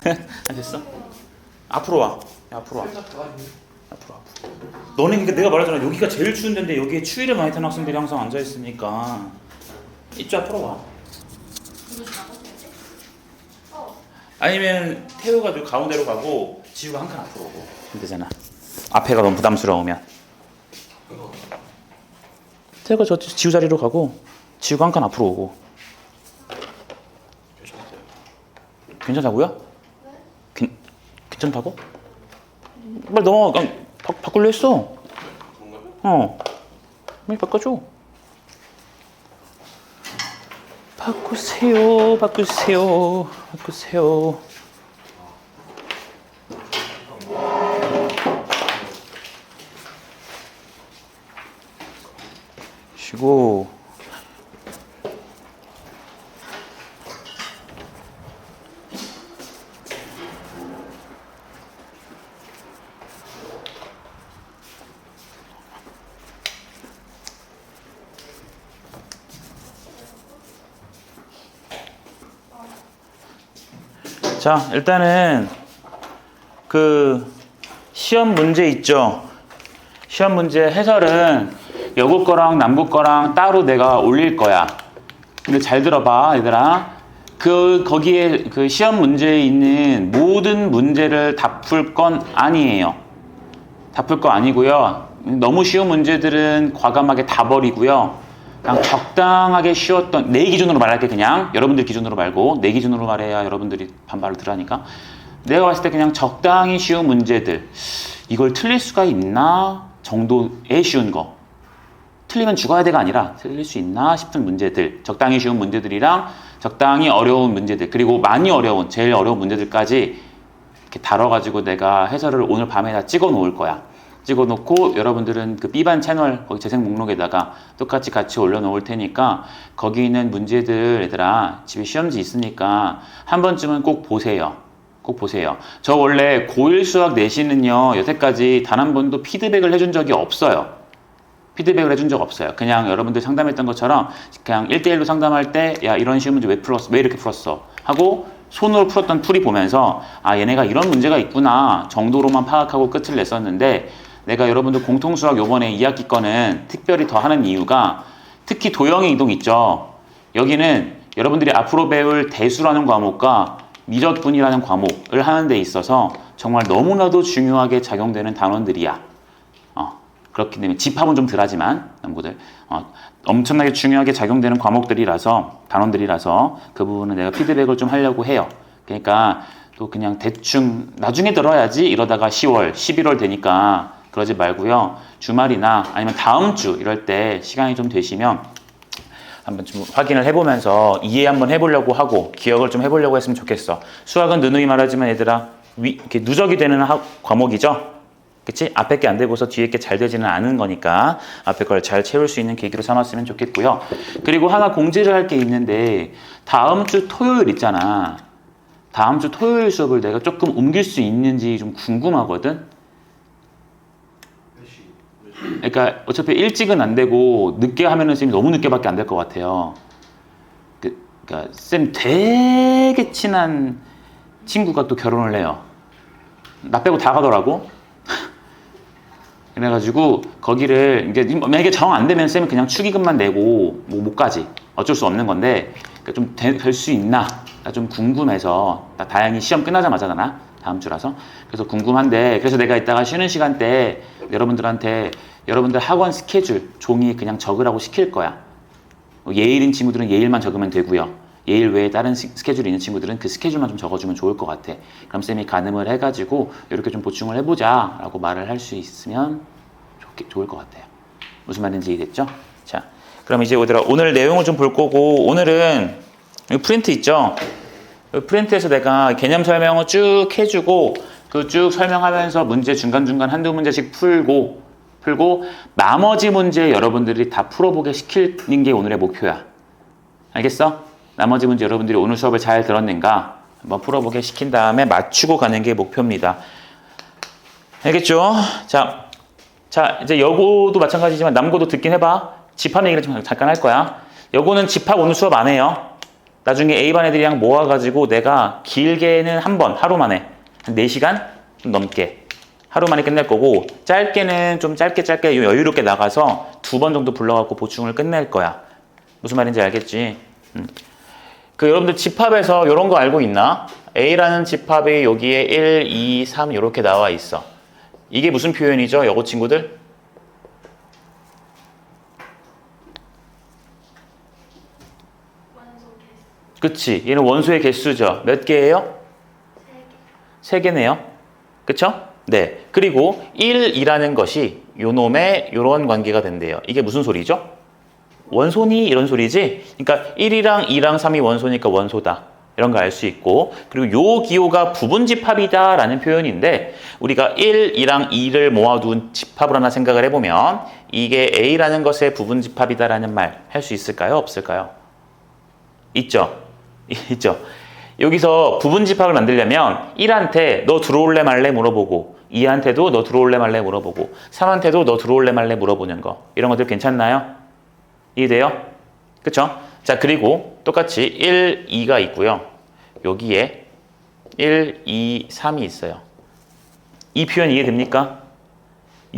됐어? 앞으로 와. 야, 앞으로 와. 앞으로. 너는 그러니까 내가 말하잖아. 여기가 제일 추운 데인데 여기에 추위를 많이 타는 학생들이 항상 앉아 있으니까 이쪽 앞으로 와. 아니면 태우가 좀 가운데로 가고 지우가 한 칸 앞으로 오고. 되잖아. 앞에가 너무 부담스러우면. 태우가 저 지우 자리로 가고 지우가 한 칸 앞으로 오고. 괜찮다고요? 괜찮다고? 빨리 넘어가. 그냥 바꾸려 했어. 빨리 바꿔줘. 바꾸세요. 쉬고. 자, 일단은 그 시험 문제 있죠. 시험 문제 해설은 여고 거랑 남고 거랑 따로 내가 올릴 거야. 근데 잘 들어봐, 얘들아. 거기에 그 시험 문제에 있는 모든 문제를 다 풀 건 아니에요. 다 풀 거 아니고요. 너무 쉬운 문제들은 과감하게 다 버리고요. 그냥 적당하게 쉬웠던, 내 기준으로 말할게. 그냥 여러분들 기준으로 말고 내 기준으로 말해야 여러분들이 반발을 들으니까. 내가 봤을 때 그냥 적당히 쉬운 문제들, 이걸 틀릴 수가 있나 정도의 쉬운 거, 틀리면 죽어야 돼가 아니라 틀릴 수 있나 싶은 문제들, 적당히 쉬운 문제들이랑 적당히 어려운 문제들, 그리고 많이 어려운, 제일 어려운 문제들까지 이렇게 다뤄가지고 내가 해설을 오늘 밤에 다 찍어 놓을 거야. 찍어놓고 여러분들은 그 B반 채널 거기 재생 목록에다가 똑같이 같이 올려놓을 테니까 거기 있는 문제들 얘들아 집에 시험지 있으니까 한 번쯤은 꼭 보세요. 꼭 보세요. 저 원래 고1 수학 내신은요 여태까지 단 한 번도 피드백을 해준 적이 없어요. 피드백을 해준 적 없어요. 그냥 여러분들 상담했던 것처럼 그냥 1대1로 상담할 때 야 이런 시험 문제 왜 풀었어? 왜 이렇게 풀었어? 하고 손으로 풀었던 풀이 보면서 아 얘네가 이런 문제가 있구나 정도로만 파악하고 끝을 냈었는데, 내가 여러분들 공통수학 요번에 2학기 거는 특별히 더 하는 이유가 특히 도형의 이동 있죠. 여기는 여러분들이 앞으로 배울 대수라는 과목과 미적분이라는 과목을 하는 데 있어서 정말 너무나도 중요하게 작용되는 단원들이야. 그렇기 때문에 집합은 좀 덜하지만 남고들 엄청나게 중요하게 작용되는 과목들이라서 단원들이라서 그 부분은 내가 피드백을 좀 하려고 해요. 그러니까 또 그냥 대충 나중에 들어야지 이러다가 10월, 11월 되니까 그러지 말고요. 주말이나 아니면 다음 주 이럴 때 시간이 좀 되시면 한번 좀 확인을 해보면서 이해 한번 해보려고 하고 기억을 좀 해보려고 했으면 좋겠어. 수학은 누누이 말하지만 얘들아 이렇게 누적이 되는 과목이죠. 그치? 앞에 게 안 되고서 뒤에 게 잘 되지는 않은 거니까 앞에 걸 잘 채울 수 있는 계기로 삼았으면 좋겠고요. 그리고 하나 공지를 할 게 있는데 다음 주 토요일 있잖아. 다음 주 토요일 수업을 내가 조금 옮길 수 있는지 좀 궁금하거든. 그러니까 어차피 일찍은 안 되고 늦게 하면은 쌤이 너무 늦게밖에 안 될 것 같아요. 그러니까 쌤 되게 친한 친구가 또 결혼을 해요. 나 빼고 다 가더라고. 그래가지고 거기를 이제 만약에 정 안 되면 쌤이 그냥 축의금만 내고 뭐 못 가지. 어쩔 수 없는 건데 그러니까 좀 될 수 있나? 나 좀 궁금해서 나 다행히 시험 끝나자마자잖아. 다음 주라서. 그래서 궁금한데 그래서 내가 이따가 쉬는 시간 때 여러분들한테 여러분들 학원 스케줄 종이 그냥 적으라고 시킬 거야. 예일인 친구들은 예일만 적으면 되고요. 예일 외에 다른 스케줄이 있는 친구들은 그 스케줄만 좀 적어주면 좋을 것 같아. 그럼 쌤이 가늠을 해가지고 이렇게 좀 보충을 해보자 라고 말을 할 수 있으면 좋을 것 같아요. 무슨 말인지 이해됐죠? 자, 그럼 이제 오늘 내용을 좀 볼 거고, 오늘은 프린트 있죠? 프린트에서 내가 개념 설명을 쭉 해주고 그 쭉 설명하면서 문제 중간중간 한두 문제씩 풀고 나머지 문제 여러분들이 다 풀어보게 시키는 게 오늘의 목표야. 알겠어? 나머지 문제 여러분들이 오늘 수업을 잘 들었는가 한번 풀어보게 시킨 다음에 맞추고 가는 게 목표입니다. 알겠죠? 자, 이제 여고도 마찬가지지만 남고도 듣긴 해봐. 집합 얘기를 좀 잠깐 할 거야. 여고는 집합 오늘 수업 안 해요. 나중에 A반 애들이랑 모아가지고 내가 길게는 한 번, 하루 만에 한 4시간 넘게 하루 만에 끝낼 거고, 짧게는 좀 짧게 여유롭게 나가서 2번 정도 불러갖고 보충을 끝낼 거야. 무슨 말인지 알겠지? 그 여러분들 집합에서 이런 거 알고 있나? A라는 집합이 여기에 1, 2, 3 이렇게 나와 있어. 이게 무슨 표현이죠? 여고 친구들? 그치? 얘는 원소의 개수죠. 몇 개예요? 3개네요. 그쵸? 네. 그리고 1이라는 것이 요놈의 요런 관계가 된대요. 이게 무슨 소리죠? 원소니? 이런 소리지? 그러니까 1이랑 2랑 3이 원소니까 원소다. 이런 거 알 수 있고, 그리고 요 기호가 부분집합이다 라는 표현인데, 우리가 1, 2랑 2를 모아둔 집합을 하나 생각을 해보면 이게 A라는 것의 부분집합이다 라는 말 할 수 있을까요? 없을까요? 있죠? 있죠? 여기서 부분집합을 만들려면 1한테 너 들어올래 말래 물어보고, 2한테도 너 들어올래 말래 물어보고, 3한테도 너 들어올래 말래 물어보는 거, 이런 것들 괜찮나요? 이해돼요? 그쵸? 자, 그리고 똑같이 1, 2가 있고요. 여기에 1, 2, 3이 있어요. 이 표현 이해됩니까?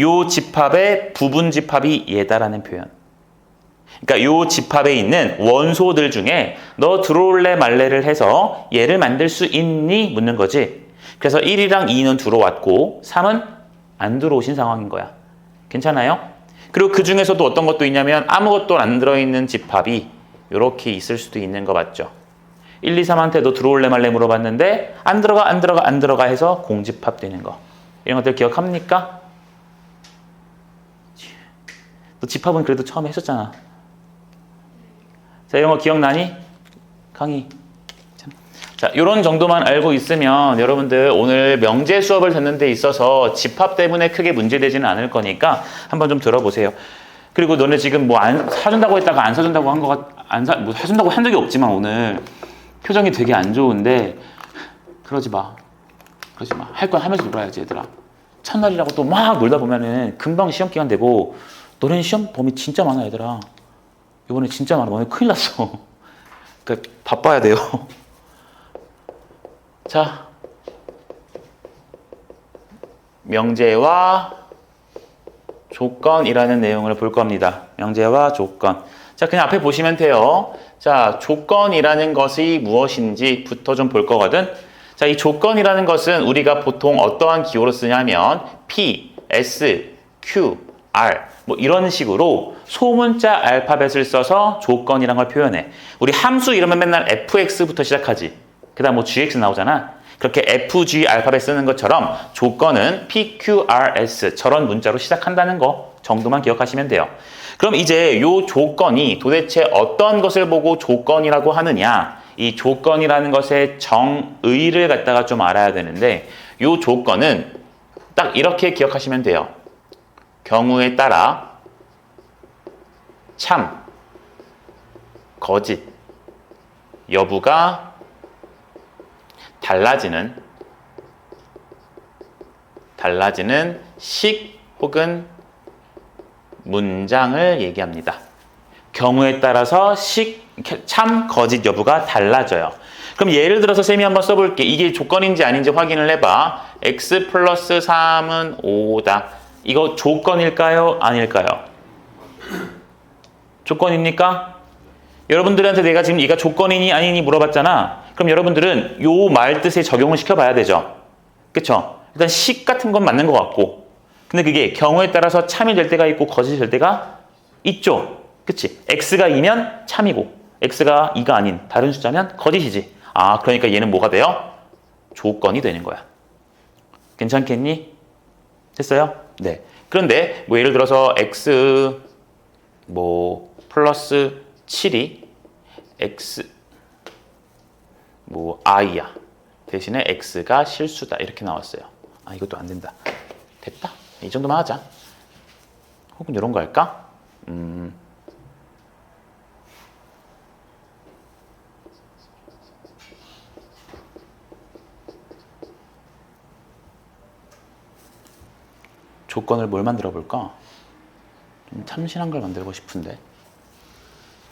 요 집합의 부분집합이 얘다라는 표현. 그러니까 요 집합에 있는 원소들 중에 너 들어올래 말래를 해서 얘를 만들 수 있니? 묻는 거지. 그래서 1이랑 2는 들어왔고 3은 안 들어오신 상황인 거야. 괜찮아요? 그리고 그 중에서도 어떤 것도 있냐면 아무것도 안 들어있는 집합이 이렇게 있을 수도 있는 거 맞죠? 1, 2, 3한테 너 들어올래 말래 물어봤는데 안 들어가 해서 공집합 되는 거. 이런 것들 기억합니까? 너 집합은 그래도 처음에 했었잖아. 자, 이런 거 기억나니? 강의. 자, 이런 정도만 알고 있으면 여러분들 오늘 명제 수업을 듣는 데 있어서 집합 때문에 크게 문제되지는 않을 거니까 한번 좀 들어보세요. 그리고 너네 지금 뭐 안 사준다고 했다가 안 사준다고 한 거 뭐 사준다고 한 적이 없지만 오늘 표정이 되게 안 좋은데 그러지 마. 할 건 하면서 놀아야지 얘들아. 첫날이라고 또 막 놀다 보면은 금방 시험 기간 되고 너네는 시험 범위 진짜 많아 얘들아. 이번에 진짜 많아. 너네 큰일 났어. 그러니까 바빠야 돼요. 자, 명제와 조건이라는 내용을 볼 겁니다. 명제와 조건. 자, 그냥 앞에 보시면 돼요. 자, 조건이라는 것이 무엇인지부터 좀 볼 거거든. 자, 이 조건이라는 것은 우리가 보통 어떠한 기호로 쓰냐면 P, S, Q, R 뭐 이런 식으로 소문자 알파벳을 써서 조건이란 걸 표현해. 우리 함수 이러면 맨날 fx부터 시작하지. 그 다음 뭐 gx 나오잖아. 그렇게 fg 알파벳 쓰는 것처럼 조건은 p, q, r, s 저런 문자로 시작한다는 거 정도만 기억하시면 돼요. 그럼 이제 이 조건이 도대체 어떤 것을 보고 조건이라고 하느냐, 이 조건이라는 것의 정의를 갖다가 좀 알아야 되는데, 이 조건은 딱 이렇게 기억하시면 돼요. 경우에 따라 참, 거짓, 여부가 달라지는 식 혹은 문장을 얘기합니다. 경우에 따라서 식, 참, 거짓 여부가 달라져요. 그럼 예를 들어서 쌤이 한번 써볼게. 이게 조건인지 아닌지 확인을 해봐. x 플러스 3은 5다. 이거 조건일까요? 아닐까요? 조건입니까? 여러분들한테 내가 지금 얘가 조건이니 아니니 물어봤잖아. 그럼 여러분들은 요 말 뜻에 적용을 시켜봐야 되죠. 그쵸? 일단 식 같은 건 맞는 것 같고, 근데 그게 경우에 따라서 참이 될 때가 있고 거짓이 될 때가 있죠. 그치? x가 2면 참이고 x가 2가 아닌 다른 숫자면 거짓이지. 아, 그러니까 얘는 뭐가 돼요? 조건이 되는 거야. 괜찮겠니? 됐어요? 네. 그런데 뭐 예를 들어서 x 뭐 플러스 7이 x 뭐 i야. 대신에 x가 실수다. 이렇게 나왔어요. 아, 이것도 안 된다. 됐다. 이 정도만 하자. 혹은 이런 거 할까? 조건을 뭘 만들어 볼까? 좀 참신한 걸 만들고 싶은데.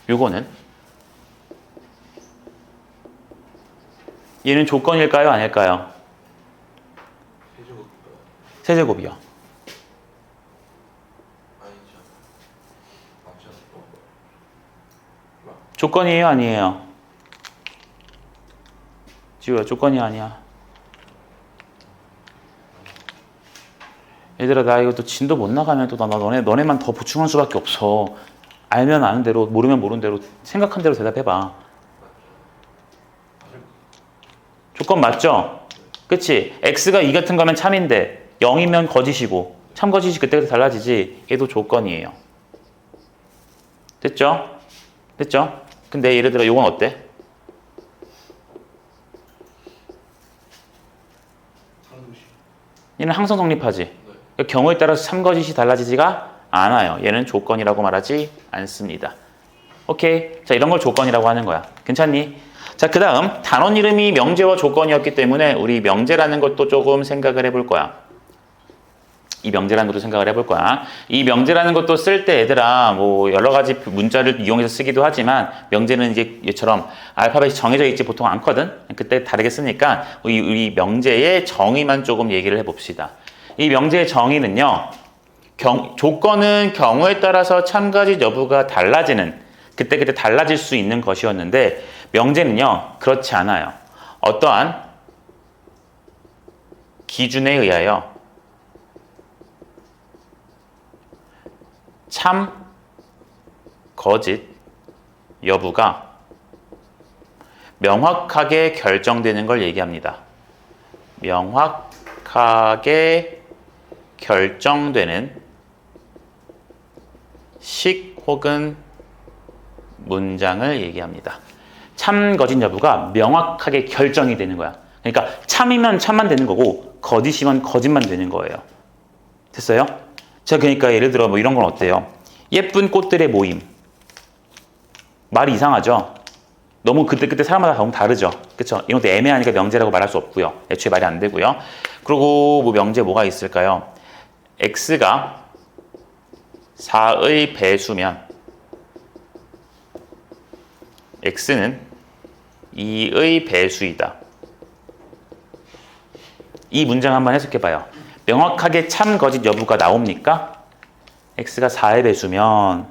요거는 얘는 조건일까요? 아닐까요? 세제곱이요. 조건이에요? 아니에요? 지우야, 조건이 아니야. 얘들아, 나 이거 또 진도 못 나가면 또 너네만 더 보충할 수밖에 없어. 알면 아는 대로, 모르면 모르는 대로, 생각한 대로 대답해봐. 조건 맞죠? 그치? x가 2 같은 거면 참인데 0이면 거짓이고 참 거짓이 그때그때 달라지지. 얘도 조건이에요. 됐죠? 됐죠? 근데 예를 들어 요건 어때? 얘는 항상 성립하지. 그러니까 경우에 따라서 참 거짓이 달라지지가 않아요. 얘는 조건이라고 말하지 않습니다. 오케이. 자, 이런 걸 조건이라고 하는 거야. 괜찮니? 자, 그 다음 단원 이름이 명제와 조건이었기 때문에 우리 명제라는 것도 조금 생각을 해볼 거야. 이 명제라는 것도 생각을 해볼 거야. 이 명제라는 것도 쓸 때 얘들아 뭐 여러 가지 문자를 이용해서 쓰기도 하지만 명제는 이제 얘처럼 알파벳이 정해져 있지 보통 않거든. 그때 다르게 쓰니까 우리 명제의 정의만 조금 얘기를 해봅시다. 이 명제의 정의는요. 조건은 경우에 따라서 참가짓 여부가 달라지는 그때 달라질 수 있는 것이었는데 명제는요. 그렇지 않아요. 어떠한 기준에 의하여 참, 거짓 여부가 명확하게 결정되는 걸 얘기합니다. 명확하게 결정되는 식 혹은 문장을 얘기합니다. 참, 거짓 여부가 명확하게 결정이 되는 거야. 그러니까 참이면 참만 되는 거고 거짓이면 거짓만 되는 거예요. 됐어요? 자, 그러니까 예를 들어 뭐 이런 건 어때요? 예쁜 꽃들의 모임. 말이 이상하죠? 너무 그때 사람마다 너무 다르죠? 그쵸? 이런 것도 애매하니까 명제라고 말할 수 없고요. 애초에 말이 안 되고요. 그리고 뭐 명제 뭐가 있을까요? x가 4의 배수면 x는 2의 배수이다. 이 문장 한번 해석해봐요. 명확하게 참, 거짓 여부가 나옵니까? x가 4의 배수면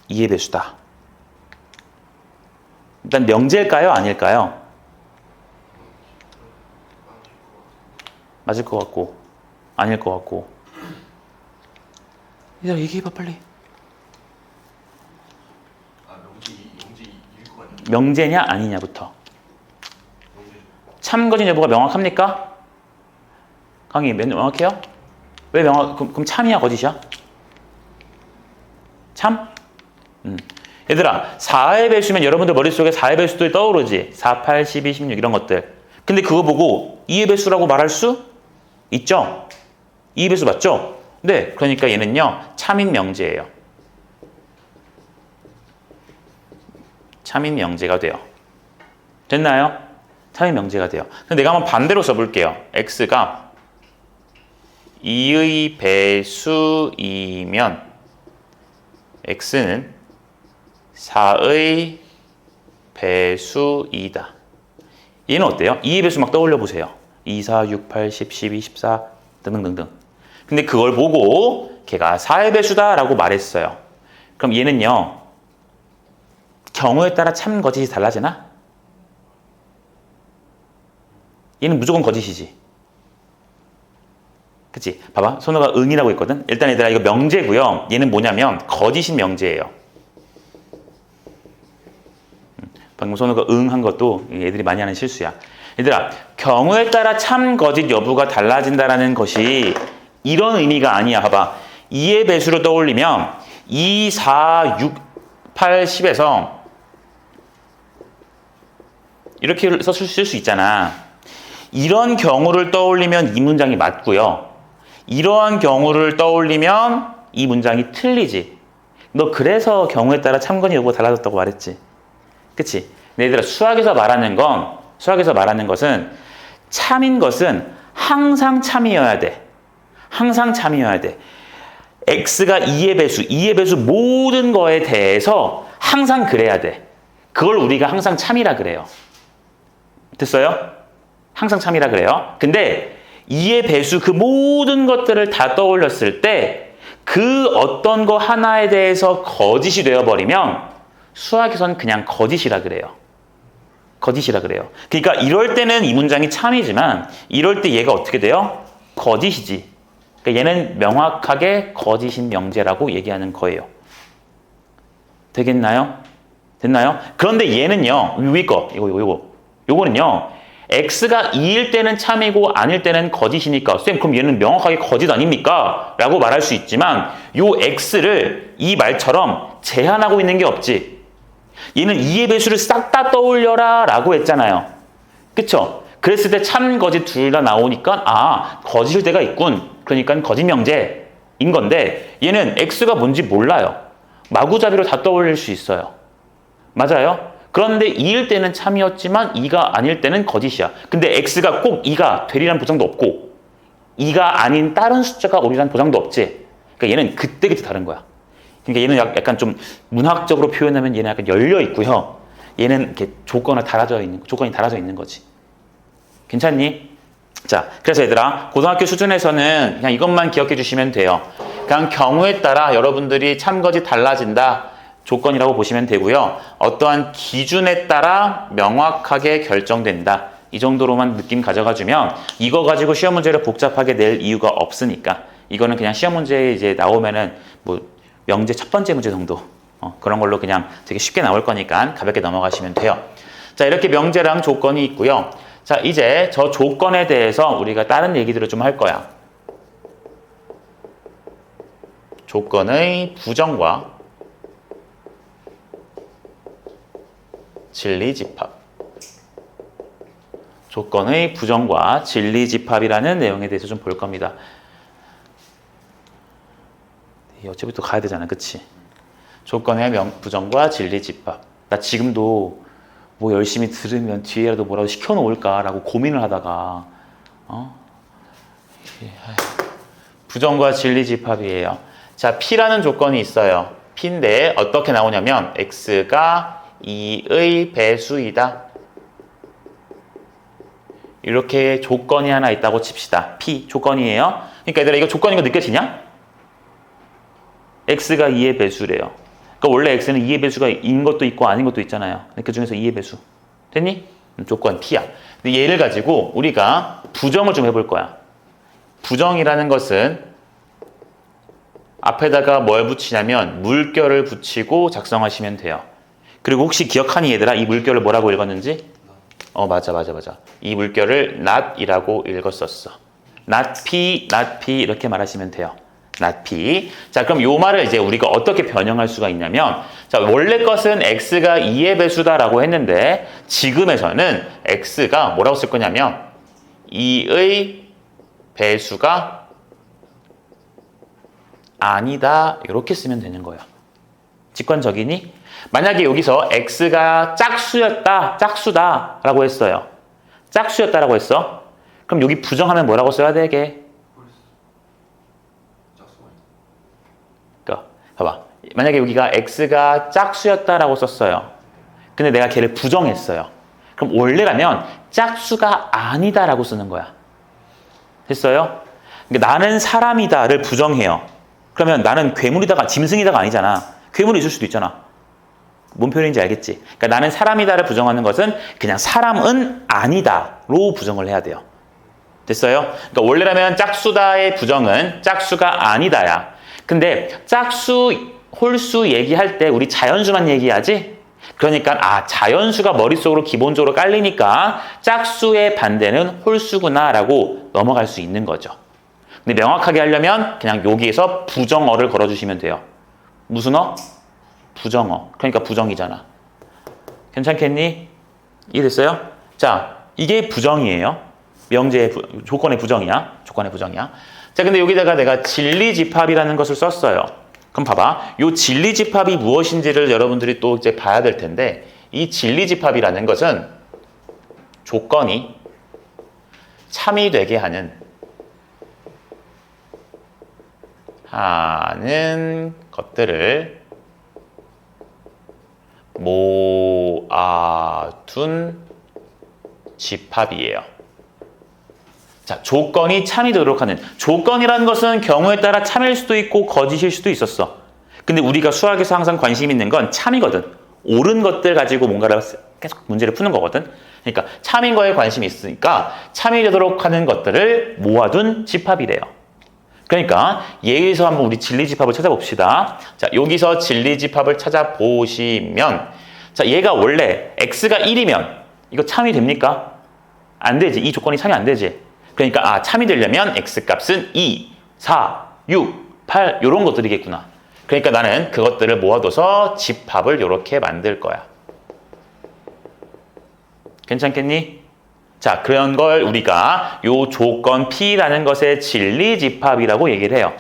2의 배수다. 일단 명제일까요? 아닐까요? 맞을 것 같고 아닐 것 같고. 얘들아 얘기해봐 빨리. 명제냐 아니냐부터. 참, 거짓 여부가 명확합니까? 강의 명확해요? 왜 그럼 참이야 거짓이야? 참? 얘들아 4의 배수면 여러분들 머릿속에 4의 배수들이 떠오르지? 4, 8, 12, 16 이런 것들. 근데 그거 보고 2의 배수라고 말할 수 있죠? 2의 배수 맞죠? 네, 그러니까 얘는요 참인 명제예요. 참인 명제가 돼요. 됐나요? 참인 명제가 돼요. 근데 내가 한번 반대로 써볼게요. x가 2의 배수이면 x는 4의 배수이다. 얘는 어때요? 2의 배수 막 떠올려 보세요. 2, 4, 6, 8, 10, 12, 14 등등등등. 근데 그걸 보고 걔가 4의 배수다라고 말했어요. 그럼 얘는요. 경우에 따라 참, 거짓이 달라지나? 얘는 무조건 거짓이지. 그치? 봐봐. 손호가 응이라고 있거든? 일단 얘들아 이거 명제고요. 얘는 뭐냐면 거짓인 명제예요. 방금 손호가 응 한 것도 애들이 많이 하는 실수야. 얘들아 경우에 따라 참, 거짓 여부가 달라진다라는 것이 이런 의미가 아니야. 봐봐. 2의 배수로 떠올리면 2, 4, 6, 8, 10에서 이렇게 해서 쓸 수 있잖아. 이런 경우를 떠올리면 이 문장이 맞고요. 이러한 경우를 떠올리면 이 문장이 틀리지. 너 그래서 경우에 따라 참, 거짓 여부가 달라졌다고 말했지. 그치? 근데 얘들아 수학에서 말하는 것은 참인 것은 항상 참이어야 돼. 항상 참이어야 돼. x가 2의 배수 모든 거에 대해서 항상 그래야 돼. 그걸 우리가 항상 참이라 그래요. 됐어요? 항상 참이라 그래요. 근데 2의 배수 그 모든 것들을 다 떠올렸을 때 그 어떤 거 하나에 대해서 거짓이 되어버리면 수학에서는 그냥 거짓이라 그래요. 거짓이라 그래요. 그러니까 이럴 때는 이 문장이 참이지만 이럴 때 얘가 어떻게 돼요? 거짓이지. 그러니까 얘는 명확하게 거짓인 명제라고 얘기하는 거예요. 되겠나요? 됐나요? 그런데 얘는요. 위에 거 요거는요. x가 2일 때는 참이고 아닐 때는 거짓이니까 쌤 그럼 얘는 명확하게 거짓 아닙니까? 라고 말할 수 있지만 요 x를 이 말처럼 제한하고 있는 게 없지. 얘는 2의 배수를 싹 다 떠올려라 라고 했잖아요. 그쵸? 그랬을 때 참 거짓 둘 다 나오니까 아 거짓일 때가 있군. 그러니까 거짓 명제인 건데 얘는 x가 뭔지 몰라요. 마구잡이로 다 떠올릴 수 있어요. 맞아요? 그런데 2일 때는 참이었지만 2가 아닐 때는 거짓이야. 근데 x가 꼭 2가 되리란 보장도 없고 2가 아닌 다른 숫자가 오리란 보장도 없지. 그러니까 얘는 그때그때 다른 거야. 그러니까 얘는 약간 좀 문학적으로 표현하면 얘는 약간 열려 있고요. 얘는 이렇게 조건이 달아져 있는 거지. 괜찮니? 자, 그래서 얘들아 고등학교 수준에서는 그냥 이것만 기억해 주시면 돼요. 그냥 경우에 따라 여러분들이 참거짓 달라진다. 조건이라고 보시면 되고요. 어떠한 기준에 따라 명확하게 결정된다. 이 정도로만 느낌 가져가주면 이거 가지고 시험 문제를 복잡하게 낼 이유가 없으니까 이거는 그냥 시험 문제에 이제 나오면은 뭐 명제 첫 번째 문제 정도 그런 걸로 그냥 되게 쉽게 나올 거니까 가볍게 넘어가시면 돼요. 자, 이렇게 명제랑 조건이 있고요. 자, 이제 저 조건에 대해서 우리가 다른 얘기들을 좀 할 거야. 조건의 부정과 진리집합. 조건의 부정과 진리집합이라는 내용에 대해서 좀 볼 겁니다. 어차피 또 가야 되잖아, 그치? 조건의 부정과 진리집합. 나 지금도 뭐 열심히 들으면 뒤에라도 뭐라도 시켜놓을까라고 고민을 하다가 부정과 진리집합이에요. 자, P라는 조건이 있어요. P인데 어떻게 나오냐면 X가 2의 배수이다. 이렇게 조건이 하나 있다고 칩시다. P 조건이에요. 그러니까 얘들아 이거 조건인 거 느껴지냐? X가 2의 배수래요. 그러니까 원래 X는 2의 배수가 인 것도 있고 아닌 것도 있잖아요. 그 중에서 2의 배수. 됐니? 조건 P야. 근데 얘를 가지고 우리가 부정을 좀 해볼 거야. 부정이라는 것은 앞에다가 뭘 붙이냐면 물결을 붙이고 작성하시면 돼요. 그리고 혹시 기억하니 얘들아 이 물결을 뭐라고 읽었는지? 맞아. 이 물결을 not이라고 읽었었어. not P 이렇게 말하시면 돼요. not P. 자, 그럼 요 말을 이제 우리가 어떻게 변형할 수가 있냐면 자, 원래 것은 X가 2의 배수다라고 했는데 지금에서는 X가 뭐라고 쓸 거냐면 2의 배수가 아니다 이렇게 쓰면 되는 거예요. 직관적이니? 만약에 여기서 X가 짝수다라고 했어요. 짝수였다라고 했어. 그럼 여기 부정하면 뭐라고 써야 되게? 그러니까 봐봐. 만약에 여기가 X가 짝수였다라고 썼어요. 근데 내가 걔를 부정했어요. 그럼 원래라면 짝수가 아니다라고 쓰는 거야. 됐어요? 그러니까 나는 사람이다를 부정해요. 그러면 나는 괴물이다가 짐승이다가 아니잖아. 괴물이 있을 수도 있잖아. 뭔 표현인지 알겠지? 그러니까 나는 사람이다를 부정하는 것은 그냥 사람은 아니다로 부정을 해야 돼요. 됐어요? 그러니까 원래라면 짝수다의 부정은 짝수가 아니다야. 근데 짝수, 홀수 얘기할 때 우리 자연수만 얘기하지? 그러니까 자연수가 머릿속으로 기본적으로 깔리니까 짝수의 반대는 홀수구나 라고 넘어갈 수 있는 거죠. 근데 명확하게 하려면 그냥 여기에서 부정어를 걸어주시면 돼요. 무슨 어? 부정어. 그러니까 부정이잖아. 괜찮겠니? 이해됐어요? 자, 이게 부정이에요. 명제의 조건의 부정이야. 자, 근데 여기다가 내가 진리집합이라는 것을 썼어요. 그럼 봐봐. 이 진리집합이 무엇인지를 여러분들이 또 이제 봐야 될 텐데 이 진리집합이라는 것은 조건이 참이 되게 하는 것들을 모아둔 집합이에요. 자, 조건이 참이되도록 하는. 조건이라는 것은 경우에 따라 참일 수도 있고 거짓일 수도 있었어. 근데 우리가 수학에서 항상 관심 있는 건 참이거든. 옳은 것들 가지고 뭔가를 계속 문제를 푸는 거거든. 그러니까 참인 거에 관심이 있으니까 참이 되도록 하는 것들을 모아둔 집합이래요. 그러니까 여기서 한번 우리 진리집합을 찾아봅시다. 자, 여기서 진리집합을 찾아보시면 자, 얘가 원래 x가 1이면 이거 참이 됩니까? 안 되지. 이 조건이 참이 안 되지. 그러니까 참이 되려면 x값은 2, 4, 6, 8 이런 것들이겠구나. 그러니까 나는 그것들을 모아둬서 집합을 이렇게 만들 거야. 괜찮겠니? 자, 그런 걸 우리가 요 조건 P라는 것의 진리집합이라고 얘기를 해요.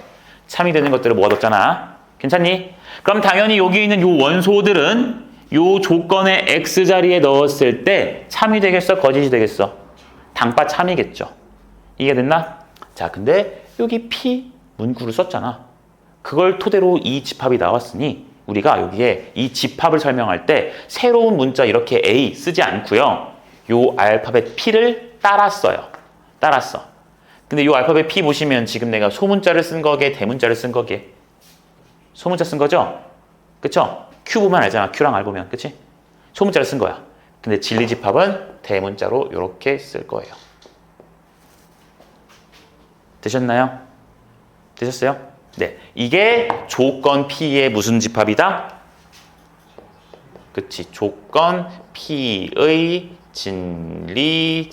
참이 되는 것들을 모아뒀잖아. 괜찮니? 그럼 당연히 여기 있는 요 원소들은 요 조건의 X자리에 넣었을 때 참이 되겠어? 거짓이 되겠어? 당파 참이겠죠. 이해됐나? 자, 근데 여기 P 문구를 썼잖아. 그걸 토대로 이 집합이 나왔으니 우리가 여기에 이 집합을 설명할 때 새로운 문자 이렇게 A 쓰지 않고요. 요 알파벳 P를 따랐어요. 따랐어. 근데 요 알파벳 P 보시면 지금 내가 소문자를 쓴 거게 대문자를 쓴 거게? 소문자 쓴 거죠? 그쵸? Q 보면 알잖아. Q랑 R 보면. 그치? 소문자를 쓴 거야. 근데 진리집합은 대문자로 이렇게 쓸 거예요. 되셨나요? 되셨어요? 네, 이게 조건 P의 무슨 집합이다? 그치, 조건 P의 진리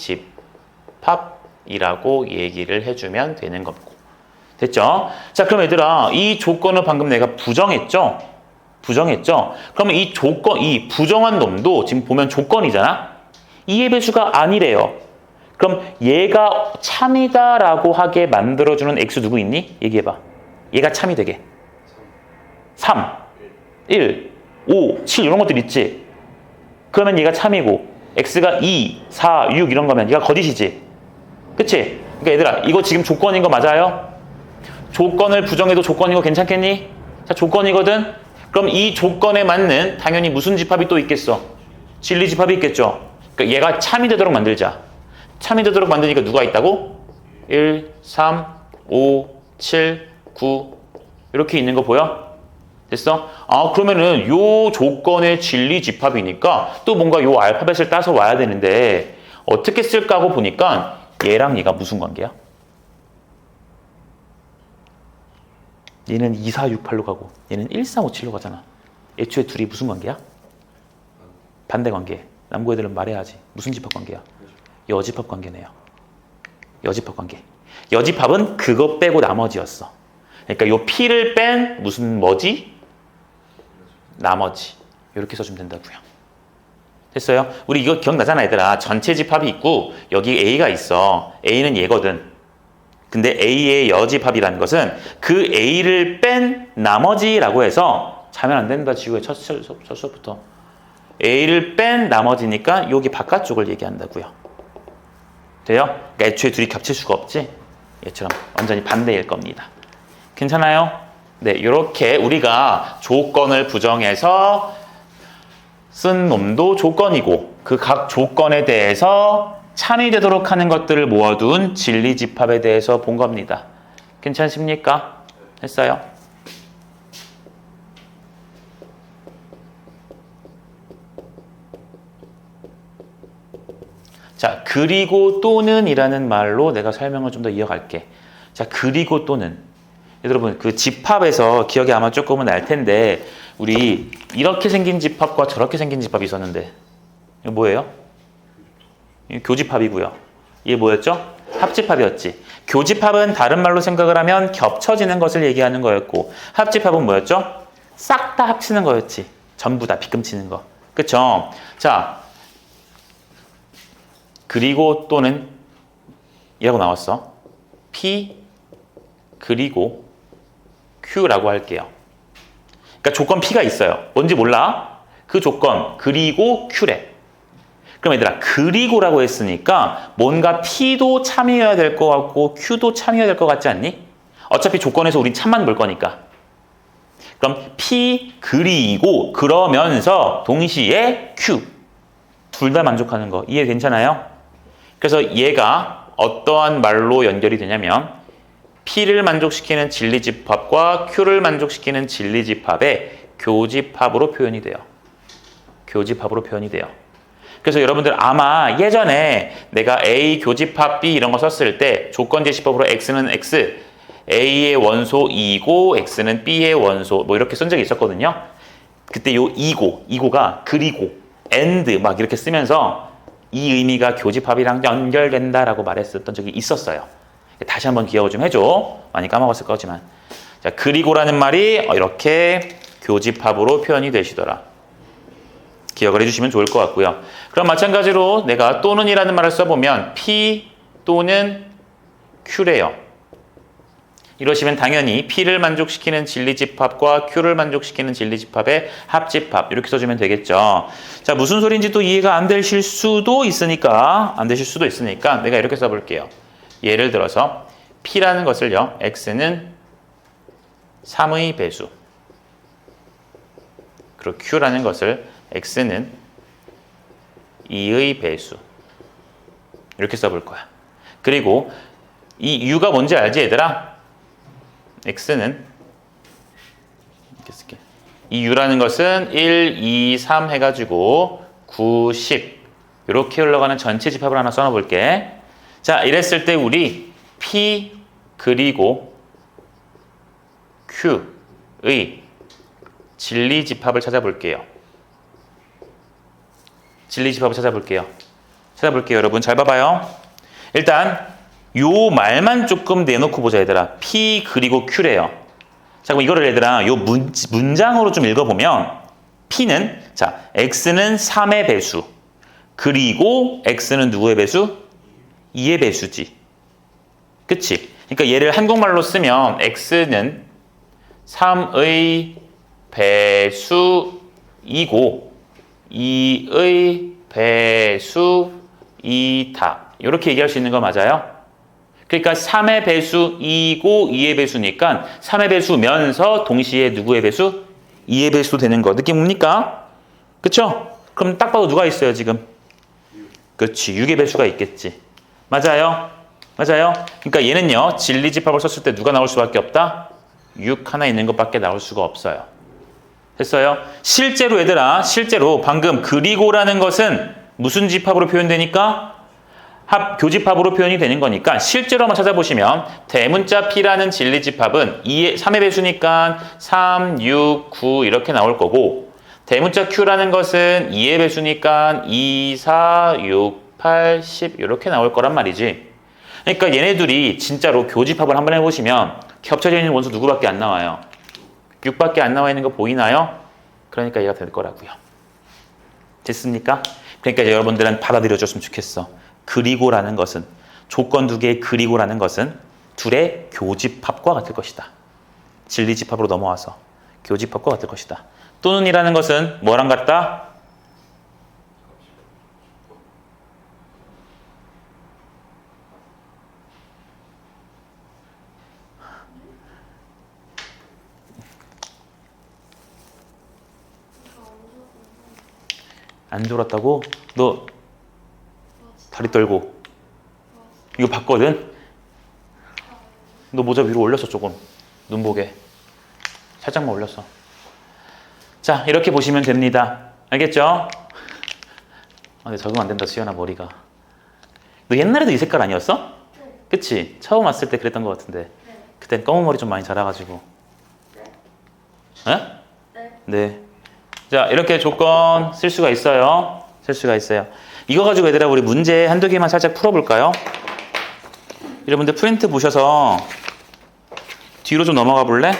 집합이라고 얘기를 해주면 되는 거고. 됐죠? 자, 그럼 얘들아, 이 조건을 방금 내가 부정했죠? 부정했죠? 그러면 이 조건, 이 부정한 놈도 지금 보면 조건이잖아? 이의 배수가 아니래요. 그럼 얘가 참이다라고 하게 만들어주는 X 누구 있니? 얘기해봐. 얘가 참이 되게. 3, 1, 5, 7 이런 것들 있지? 그러면 얘가 참이고 X가 2, 4, 6 이런 거면 얘가 거짓이지? 그치? 그러니까 얘들아 이거 지금 조건인 거 맞아요? 조건을 부정해도 조건인 거 괜찮겠니? 자, 조건이거든? 그럼 이 조건에 맞는 당연히 무슨 집합이 또 있겠어? 진리 집합이 있겠죠? 그러니까 얘가 참이 되도록 만들자. 참이 되도록 만드니까 누가 있다고? 1, 3, 5, 7, 9 이렇게 있는 거 보여? 됐어? 그러면은 요 조건의 진리 집합이니까 또 뭔가 요 알파벳을 따서 와야 되는데 어떻게 쓸까 하고 보니까 얘랑 얘가 무슨 관계야? 얘는 2, 4, 6, 8로 가고 얘는 1, 3, 5, 7로 가잖아. 애초에 둘이 무슨 관계야? 반대 관계. 남고 애들은 말해야지. 무슨 집합 관계야? 여집합 관계네요. 여집합 관계. 여집합은 그거 빼고 나머지였어. 그러니까 요 P를 뺀 무슨 뭐지? 나머지. 이렇게 써주면 된다고요. 됐어요? 우리 이거 기억나잖아 얘들아. 전체 집합이 있고 여기 A가 있어. A는 얘거든. 근데 A의 여집합이라는 것은 그 A를 뺀 나머지라고 해서 자면 안 된다 지우에 첫 수업부터. A를 뺀 나머지니까 여기 바깥쪽을 얘기한다고요. 돼요? 그러니까 애초에 둘이 겹칠 수가 없지? 얘처럼 완전히 반대일 겁니다. 괜찮아요? 네, 이렇게 우리가 조건을 부정해서 쓴 놈도 조건이고 그 각 조건에 대해서 참이 되도록 하는 것들을 모아둔 진리집합에 대해서 본 겁니다. 괜찮습니까? 했어요? 자, 그리고 또는 이라는 말로 내가 설명을 좀 더 이어갈게. 자, 그리고 또는. 여러분, 그 집합에서 기억이 아마 조금은 날 텐데, 우리 이렇게 생긴 집합과 저렇게 생긴 집합이 있었는데, 이거 뭐예요? 교집합이고요. 이게 뭐였죠? 합집합이었지. 교집합은 다른 말로 생각을 하면 겹쳐지는 것을 얘기하는 거였고, 합집합은 뭐였죠? 싹 다 합치는 거였지. 전부 다 빗금치는 거. 그쵸? 자, 그리고 또는 이라고 나왔어. P 그리고 Q라고 할게요. 그러니까 조건 P가 있어요. 뭔지 몰라? 그 조건 그리고 Q래. 그럼 얘들아 그리고라고 했으니까 뭔가 P도 참여해야 될 것 같고 Q도 참여해야 될 것 같지 않니? 어차피 조건에서 우린 참만 볼 거니까. 그럼 P 그리고 그러면서 동시에 Q 둘 다 만족하는 거 이해 괜찮아요? 그래서 얘가 어떠한 말로 연결이 되냐면 P를 만족시키는 진리집합과 Q를 만족시키는 진리집합의 교집합으로 표현이 돼요. 교집합으로 표현이 돼요. 그래서 여러분들 아마 예전에 내가 A 교집합 B 이런 거 썼을 때 조건 제시법으로 X는 X, A의 원소 2고 X는 B의 원소 뭐 이렇게 쓴 적이 있었거든요. 그때 요 이고가 그리고 and 막 이렇게 쓰면서 이 의미가 교집합이랑 연결된다라고 말했었던 적이 있었어요. 다시 한번 기억을 좀 해줘. 많이 까먹었을 거지만. 자, 그리고라는 말이 이렇게 교집합으로 표현이 되시더라. 기억을 해주시면 좋을 것 같고요. 그럼 마찬가지로 내가 또는이라는 말을 써보면 P 또는 Q래요. 이러시면 당연히 P를 만족시키는 진리집합과 Q를 만족시키는 진리집합의 합집합 이렇게 써주면 되겠죠. 자, 무슨 소리인지 또 이해가 안 되실 수도 있으니까 내가 이렇게 써볼게요. 예를 들어서 P라는 것을요. X는 3의 배수 그리고 Q라는 것을 X는 2의 배수 이렇게 써볼 거야. 그리고 이 U가 뭔지 알지 얘들아? X는 이렇게 쓸게. 이 U라는 것은 1, 2, 3 해가지고 9, 10 이렇게 흘러가는 전체 집합을 하나 써놔볼게. 자, 이랬을 때 우리 P 그리고 Q의 진리집합을 찾아볼게요. 찾아볼게요, 여러분. 잘 봐봐요. 일단 요 말만 조금 내놓고 보자, 얘들아. P 그리고 Q래요. 자, 그럼 이거를 얘들아, 요 문장으로 좀 읽어보면 P는, 자, X는 3의 배수. 그리고 X는 누구의 배수? 2의 배수지. 그치? 그러니까 얘를 한국말로 쓰면 X는 3의 배수이고 2의 배수이다. 이렇게 얘기할 수 있는 거 맞아요? 그러니까 3의 배수이고 2의 배수니까 3의 배수면서 동시에 누구의 배수? 2의 배수도 되는 거. 느낌 옵니까? 그쵸? 그럼 딱 봐도 누가 있어요, 지금? 그렇지. 6의 배수가 있겠지. 맞아요? 그러니까 얘는요, 진리집합을 썼을 때 누가 나올 수밖에 없다? 6 하나 있는 것밖에 나올 수가 없어요. 됐어요? 실제로 얘들아, 방금 그리고라는 것은 무슨 집합으로 표현되니까? 교집합으로 표현이 되는 거니까 실제로 한번 찾아보시면 대문자 P라는 진리집합은 3의 배수니까 3, 6, 9 이렇게 나올 거고 대문자 Q라는 것은 2의 배수니까 2, 4, 6, 8, 10 이렇게 나올 거란 말이지. 그러니까 얘네들이 진짜로 교집합을 한번 해보시면 겹쳐져 있는 원소 누구밖에 안 나와요? 6밖에 안 나와 있는 거 보이나요? 그러니까 얘가 될 거라고요. 됐습니까? 그러니까 여러분들은 받아들여줬으면 좋겠어. 그리고라는 것은 조건 두 개의 그리고라는 것은 둘의 교집합과 같을 것이다. 진리집합으로 넘어와서 교집합과 같을 것이다. 또는이라는 것은 뭐랑 같다? 안 졸았다고? 너 다리 떨고 이거 봤거든? 너 모자 위로 올렸어. 조금 눈 보게 살짝만 올렸어. 자, 이렇게 보시면 됩니다. 알겠죠? 근데 적응 안 된다, 수연아. 머리가 너 옛날에도 이 색깔 아니었어? 네. 그치? 처음 왔을 때 그랬던 것 같은데. 네. 그땐 검은 머리 좀 많이 자라가지고. 네. 네? 네. 자, 이렇게 조건 쓸 수가 있어요. 이거 가지고 얘들아 우리 문제 한두 개만 살짝 풀어볼까요? 여러분들 프린트 보셔서 뒤로 좀 넘어가 볼래?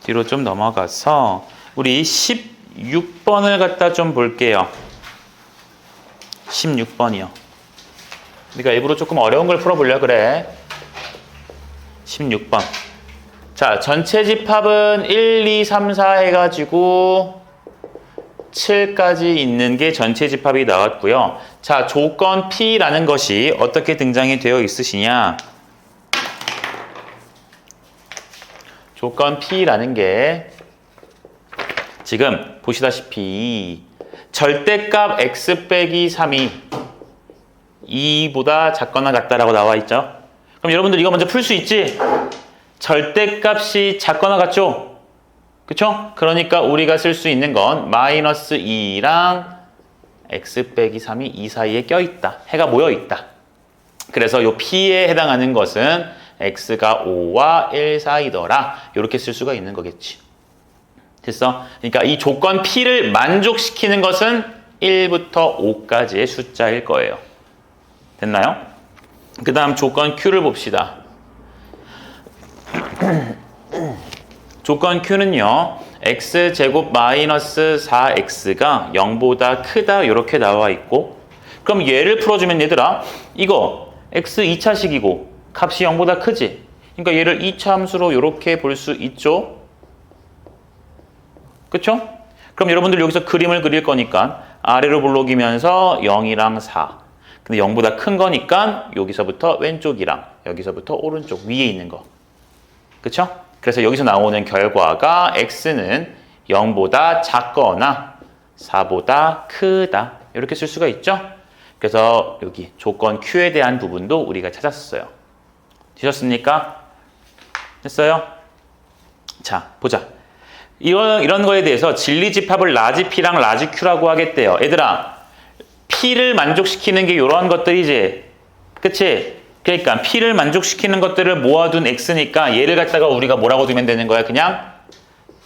뒤로 좀 넘어가서 우리 16번을 갖다 좀 볼게요. 16번이요. 그러니까 일부러 조금 어려운 걸 풀어보려 그래. 16번. 자, 전체 집합은 1, 2, 3, 4 해가지고 7까지 있는 게 전체 집합이 나왔고요. 자, 조건 P라는 것이 어떻게 등장이 되어 있으시냐? 조건 P라는 게 지금 보시다시피 절대값 x 빼기 3이 2보다 작거나 같다라고 나와 있죠. 그럼 여러분들 이거 먼저 풀 수 있지? 절대값이 작거나 같죠? 그쵸? 그러니까 우리가 쓸 수 있는 건 마이너스 2랑 x 빼기 3이 2 사이에 껴있다. 해가 모여있다. 그래서 요 p에 해당하는 것은 x가 5와 1 사이더라. 이렇게 쓸 수가 있는 거겠지. 됐어? 그러니까 이 조건 p를 만족시키는 것은 1부터 5까지의 숫자일 거예요. 됐나요? 그 다음 조건 q를 봅시다. 조건 q는요. x제곱 마이너스 4x가 0보다 크다 이렇게 나와 있고, 그럼 얘를 풀어주면 얘들아 이거 x 2차식이고 값이 0보다 크지? 그러니까 얘를 2차 함수로 이렇게 볼 수 있죠? 그쵸? 그럼 여러분들 여기서 그림을 그릴 거니까 아래로 볼록이면서 0이랑 4. 근데 0보다 큰 거니까 여기서부터 왼쪽이랑 여기서부터 오른쪽 위에 있는 거. 그쵸? 그래서 여기서 나오는 결과가 x는 0보다 작거나 4보다 크다. 이렇게 쓸 수가 있죠? 그래서 여기 조건 Q에 대한 부분도 우리가 찾았어요. 되셨습니까? 됐어요? 자, 보자. 이런 거에 대해서 진리집합을 라지 P랑 라지 Q라고 하겠대요. 얘들아, P를 만족시키는 게 이런 것들이지. 그치? 그러니까 P를 만족시키는 것들을 모아둔 X니까 얘를 갖다가 우리가 뭐라고 두면 되는 거야? 그냥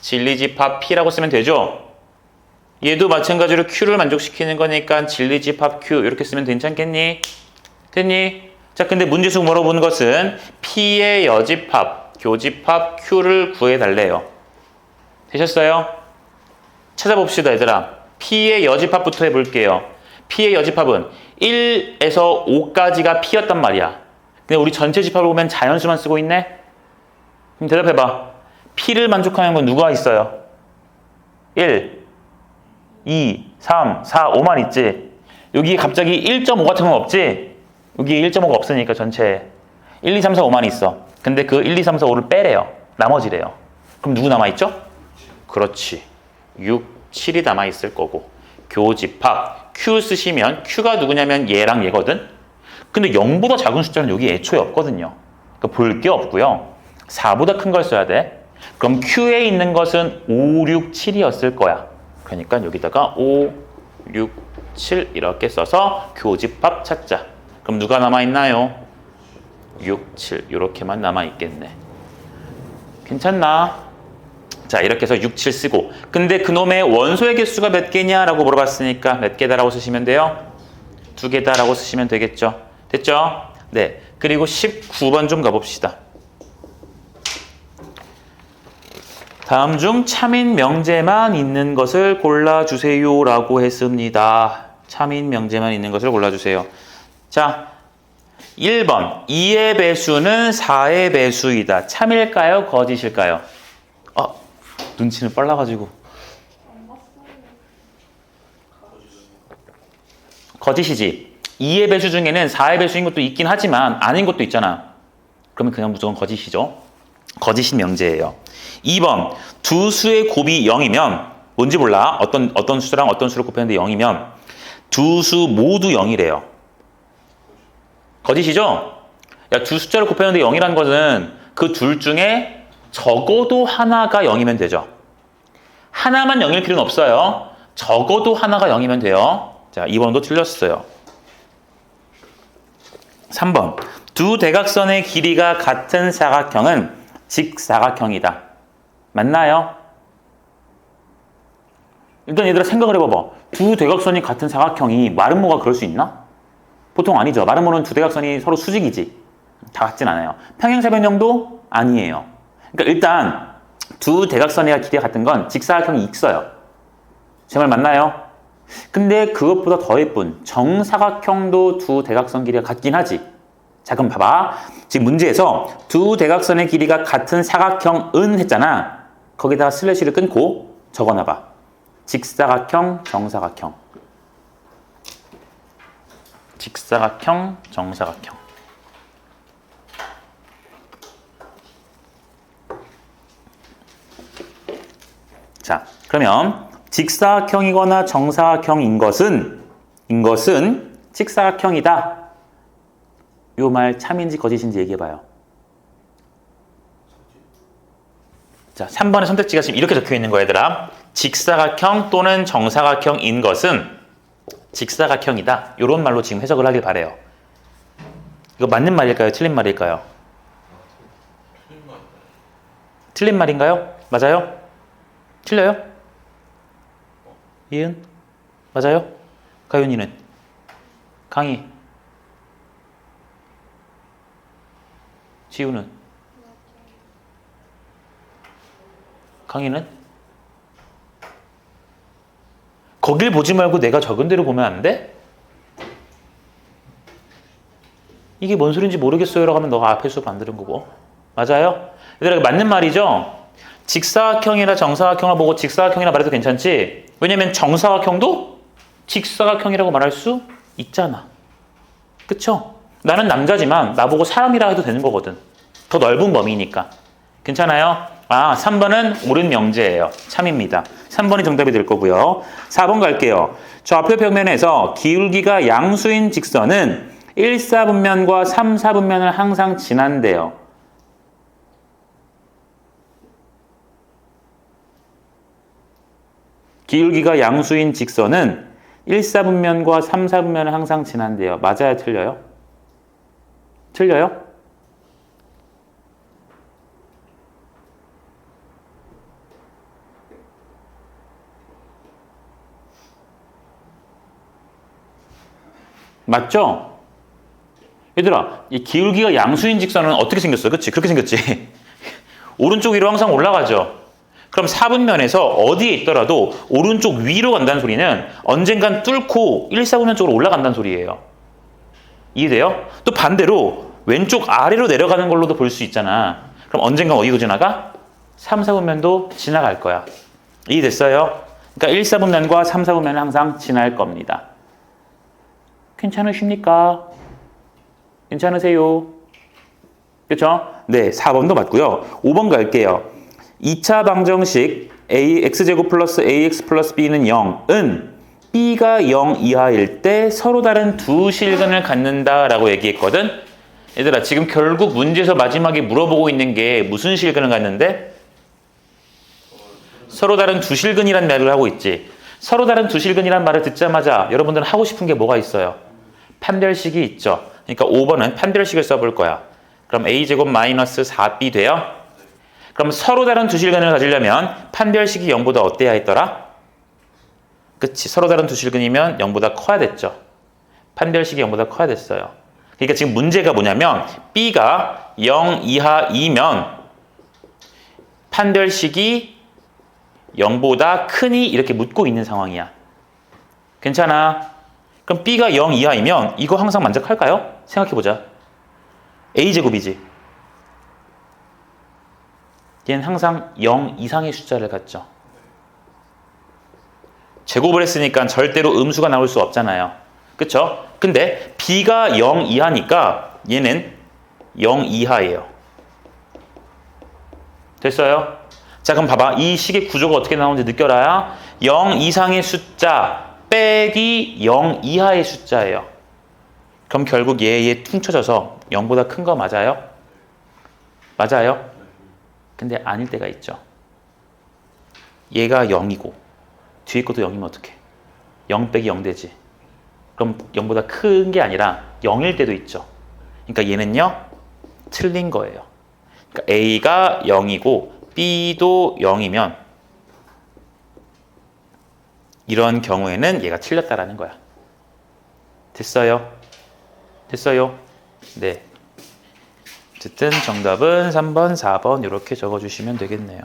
진리집합 P라고 쓰면 되죠? 얘도 마찬가지로 Q를 만족시키는 거니까 진리집합 Q 이렇게 쓰면 괜찮겠니? 됐니? 자, 근데 문제수 물어보는 것은 P의 여집합, 교집합 Q를 구해달래요. 되셨어요? 찾아봅시다, 얘들아. P의 여집합부터 해볼게요. P의 여집합은 1에서 5까지가 P였단 말이야. 근데 우리 전체 집합을 보면 자연수만 쓰고 있네? 그럼 대답해봐. P를 만족하는 건 누가 있어요? 1, 2, 3, 4, 5만 있지? 여기 갑자기 1.5 같은 건 없지? 여기 1.5가 없으니까 전체에 1, 2, 3, 4, 5만 있어. 근데 그 1, 2, 3, 4, 5를 빼래요. 나머지래요. 그럼 누구 남아있죠? 그렇지. 6, 7이 남아있을 거고. 교집합 Q 쓰시면 Q가 누구냐면 얘랑 얘거든? 근데 0보다 작은 숫자는 여기 애초에 없거든요. 그러니까 볼 게 없고요. 4보다 큰 걸 써야 돼. 그럼 Q에 있는 것은 5, 6, 7이었을 거야. 그러니까 여기다가 5, 6, 7 이렇게 써서 교집합 찾자. 그럼 누가 남아있나요? 6, 7 이렇게만 남아있겠네. 괜찮나? 자, 이렇게 해서 6, 7 쓰고. 근데 그놈의 원소의 개수가 몇 개냐라고 물어봤으니까 몇 개다라고 쓰시면 돼요? 2개다라고 쓰시면 되겠죠? 됐죠? 네. 그리고 19번 좀 가봅시다. 다음 중 참인 명제만 있는 것을 골라주세요 라고 했습니다. 참인 명제만 있는 것을 골라주세요. 자, 1번 2의 배수는 4의 배수이다. 참일까요? 거짓일까요? 눈치는 빨라가지고. 거짓이지. 2의 배수 중에는 4의 배수인 것도 있긴 하지만 아닌 것도 있잖아. 그러면 그냥 무조건 거짓이죠. 거짓인 명제예요. 2번 두 수의 곱이 0이면 뭔지 몰라. 어떤 수랑 어떤 수를 곱했는데 0이면 두 수 모두 0이래요. 거짓이죠? 야, 두 숫자를 곱했는데 0이라는 것은 그 둘 중에 적어도 하나가 0이면 되죠. 하나만 0일 필요는 없어요. 적어도 하나가 0이면 돼요. 자, 2번도 틀렸어요. 3번 두 대각선의 길이가 같은 사각형은 직사각형이다. 맞나요? 일단 얘들아 생각을 해봐봐. 두 대각선이 같은 사각형이 마름모가 그럴 수 있나? 보통 아니죠. 마름모는 두 대각선이 서로 수직이지. 다 같진 않아요. 평행사변형도 아니에요. 그러니까 일단 두 대각선의 길이가 같은 건 직사각형이 있어요. 제 말 맞나요? 근데 그것보다 더 예쁜 정사각형도 두 대각선 길이가 같긴 하지. 자, 그럼 봐봐. 지금 문제에서 두 대각선의 길이가 같은 사각형은 했잖아. 거기다가 슬래시를 끊고 적어놔봐. 직사각형, 정사각형. 직사각형, 정사각형. 자, 그러면 직사각형이거나 정사각형인 것은 직사각형이다. 요 말 참인지 거짓인지 얘기해봐요. 자, 3번의 선택지가 지금 이렇게 적혀 있는 거야, 얘들아. 직사각형 또는 정사각형인 것은 직사각형이다. 요런 말로 지금 해석을 하길 바래요. 이거 맞는 말일까요? 틀린 말일까요? 틀린 말인가요? 맞아요? 틀려요? 이은? 맞아요? 가윤이는? 강희? 지우는? 강희는? 거길 보지 말고 내가 적은 대로 보면 안 돼? 이게 뭔 소린지 모르겠어요 라고 하면 너가 앞에 수업 안 들은 거고. 맞아요? 얘들아, 맞는 말이죠? 직사각형이나 정사각형을 보고 직사각형이라 말해도 괜찮지? 왜냐면 정사각형도 직사각형이라고 말할 수 있잖아. 그쵸? 나는 남자지만 나보고 사람이라 해도 되는 거거든. 더 넓은 범위니까. 괜찮아요? 3번은 옳은 명제예요. 참입니다. 3번이 정답이 될 거고요. 4번 갈게요. 좌표 평면에서 기울기가 양수인 직선은 1사분면과 3사분면을 항상 지난대요. 기울기가 양수인 직선은 1사분면과 3사분면을 항상 지난대요. 맞아요? 틀려요? 틀려요? 맞죠? 얘들아, 이 기울기가 양수인 직선은 어떻게 생겼어? 그치? 그렇게 생겼지? 오른쪽 위로 항상 올라가죠? 그럼 4분면에서 어디에 있더라도 오른쪽 위로 간다는 소리는 언젠간 뚫고 1사분면 쪽으로 올라간다는 소리예요. 이해돼요? 또 반대로 왼쪽 아래로 내려가는 걸로도 볼 수 있잖아. 그럼 언젠간 어디로 지나가? 3, 4분면도 지나갈 거야. 이해됐어요? 그러니까 1, 4분면과 3, 4분면은 항상 지날 겁니다. 괜찮으십니까? 괜찮으세요? 그렇죠? 네, 4번도 맞고요. 5번 갈게요. 2차 방정식 x제곱 플러스 ax 플러스 b는 0은 b가 0 이하일 때 서로 다른 두 실근을 갖는다라고 얘기했거든. 얘들아, 지금 결국 문제에서 마지막에 물어보고 있는 게 무슨 실근을 갖는데? 서로 다른 두 실근이란 말을 하고 있지. 서로 다른 두 실근이란 말을 듣자마자 여러분들은 하고 싶은 게 뭐가 있어요? 판별식이 있죠. 그러니까 5번은 판별식을 써볼 거야. 그럼 a제곱 마이너스 4b 돼요? 그럼 서로 다른 두 실근을 가지려면 판별식이 0보다 어때야 했더라? 그치. 서로 다른 두 실근이면 0보다 커야 됐죠. 판별식이 0보다 커야 됐어요. 그러니까 지금 문제가 뭐냐면 b가 0 이하이면 판별식이 0보다 크니 이렇게 묻고 있는 상황이야. 괜찮아? 그럼 b가 0 이하이면 이거 항상 만족할까요? 생각해보자. a제곱이지. 얘는 항상 0 이상의 숫자를 갖죠. 제곱을 했으니까 절대로 음수가 나올 수 없잖아요. 그쵸? 근데 b가 0 이하니까 얘는 0 이하예요. 됐어요? 자, 그럼 봐봐. 이 식의 구조가 어떻게 나오는지 느껴라야. 0 이상의 숫자 빼기 0 이하의 숫자예요. 그럼 결국 얘 퉁쳐져서 0보다 큰 거 맞아요? 맞아요? 근데 아닐 때가 있죠. 얘가 0이고 뒤에 것도 0이면 어떡해? 0 빼기 0 되지. 그럼 0보다 큰 게 아니라 0일 때도 있죠. 그러니까 얘는요, 틀린 거예요. 그러니까 A가 0이고 B도 0이면 이런 경우에는 얘가 틀렸다라는 거야. 됐어요? 됐어요? 네. 어쨌든 정답은 3번, 4번 이렇게 적어주시면 되겠네요.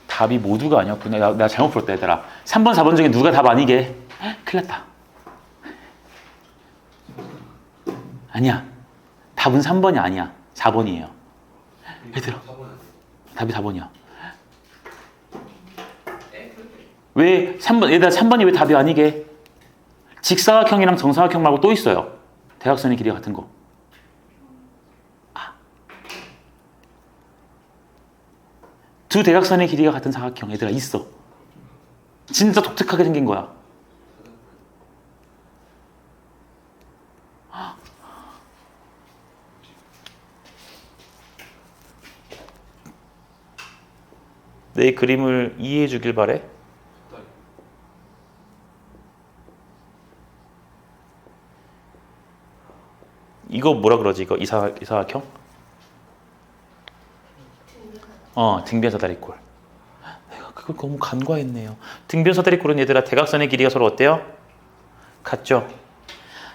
답이 모두가 아니었구나. 나 잘못 풀었다, 얘들아. 3번, 4번 중에 누가 답 아니게. 큰일 났다. 아니야. 답은 3번이 아니야. 4번이에요. 얘들아. 답이 4번이야. 왜 3번, 얘들아 3번이 왜 답이 아니게? 직사각형이랑 정사각형 말고 또 있어요. 대각선의 길이가 같은 거. 두 대각선의 길이가 같은 사각형 얘들아 있어. 진짜 독특하게 생긴 거야. 내 그림을 이해해 주길 바래. 이거 뭐라 그러지? 이거 이사각형? 등변사다리꼴. 내가 그걸 너무 간과했네요. 등변사다리꼴은 얘들아 대각선의 길이가 서로 어때요? 같죠?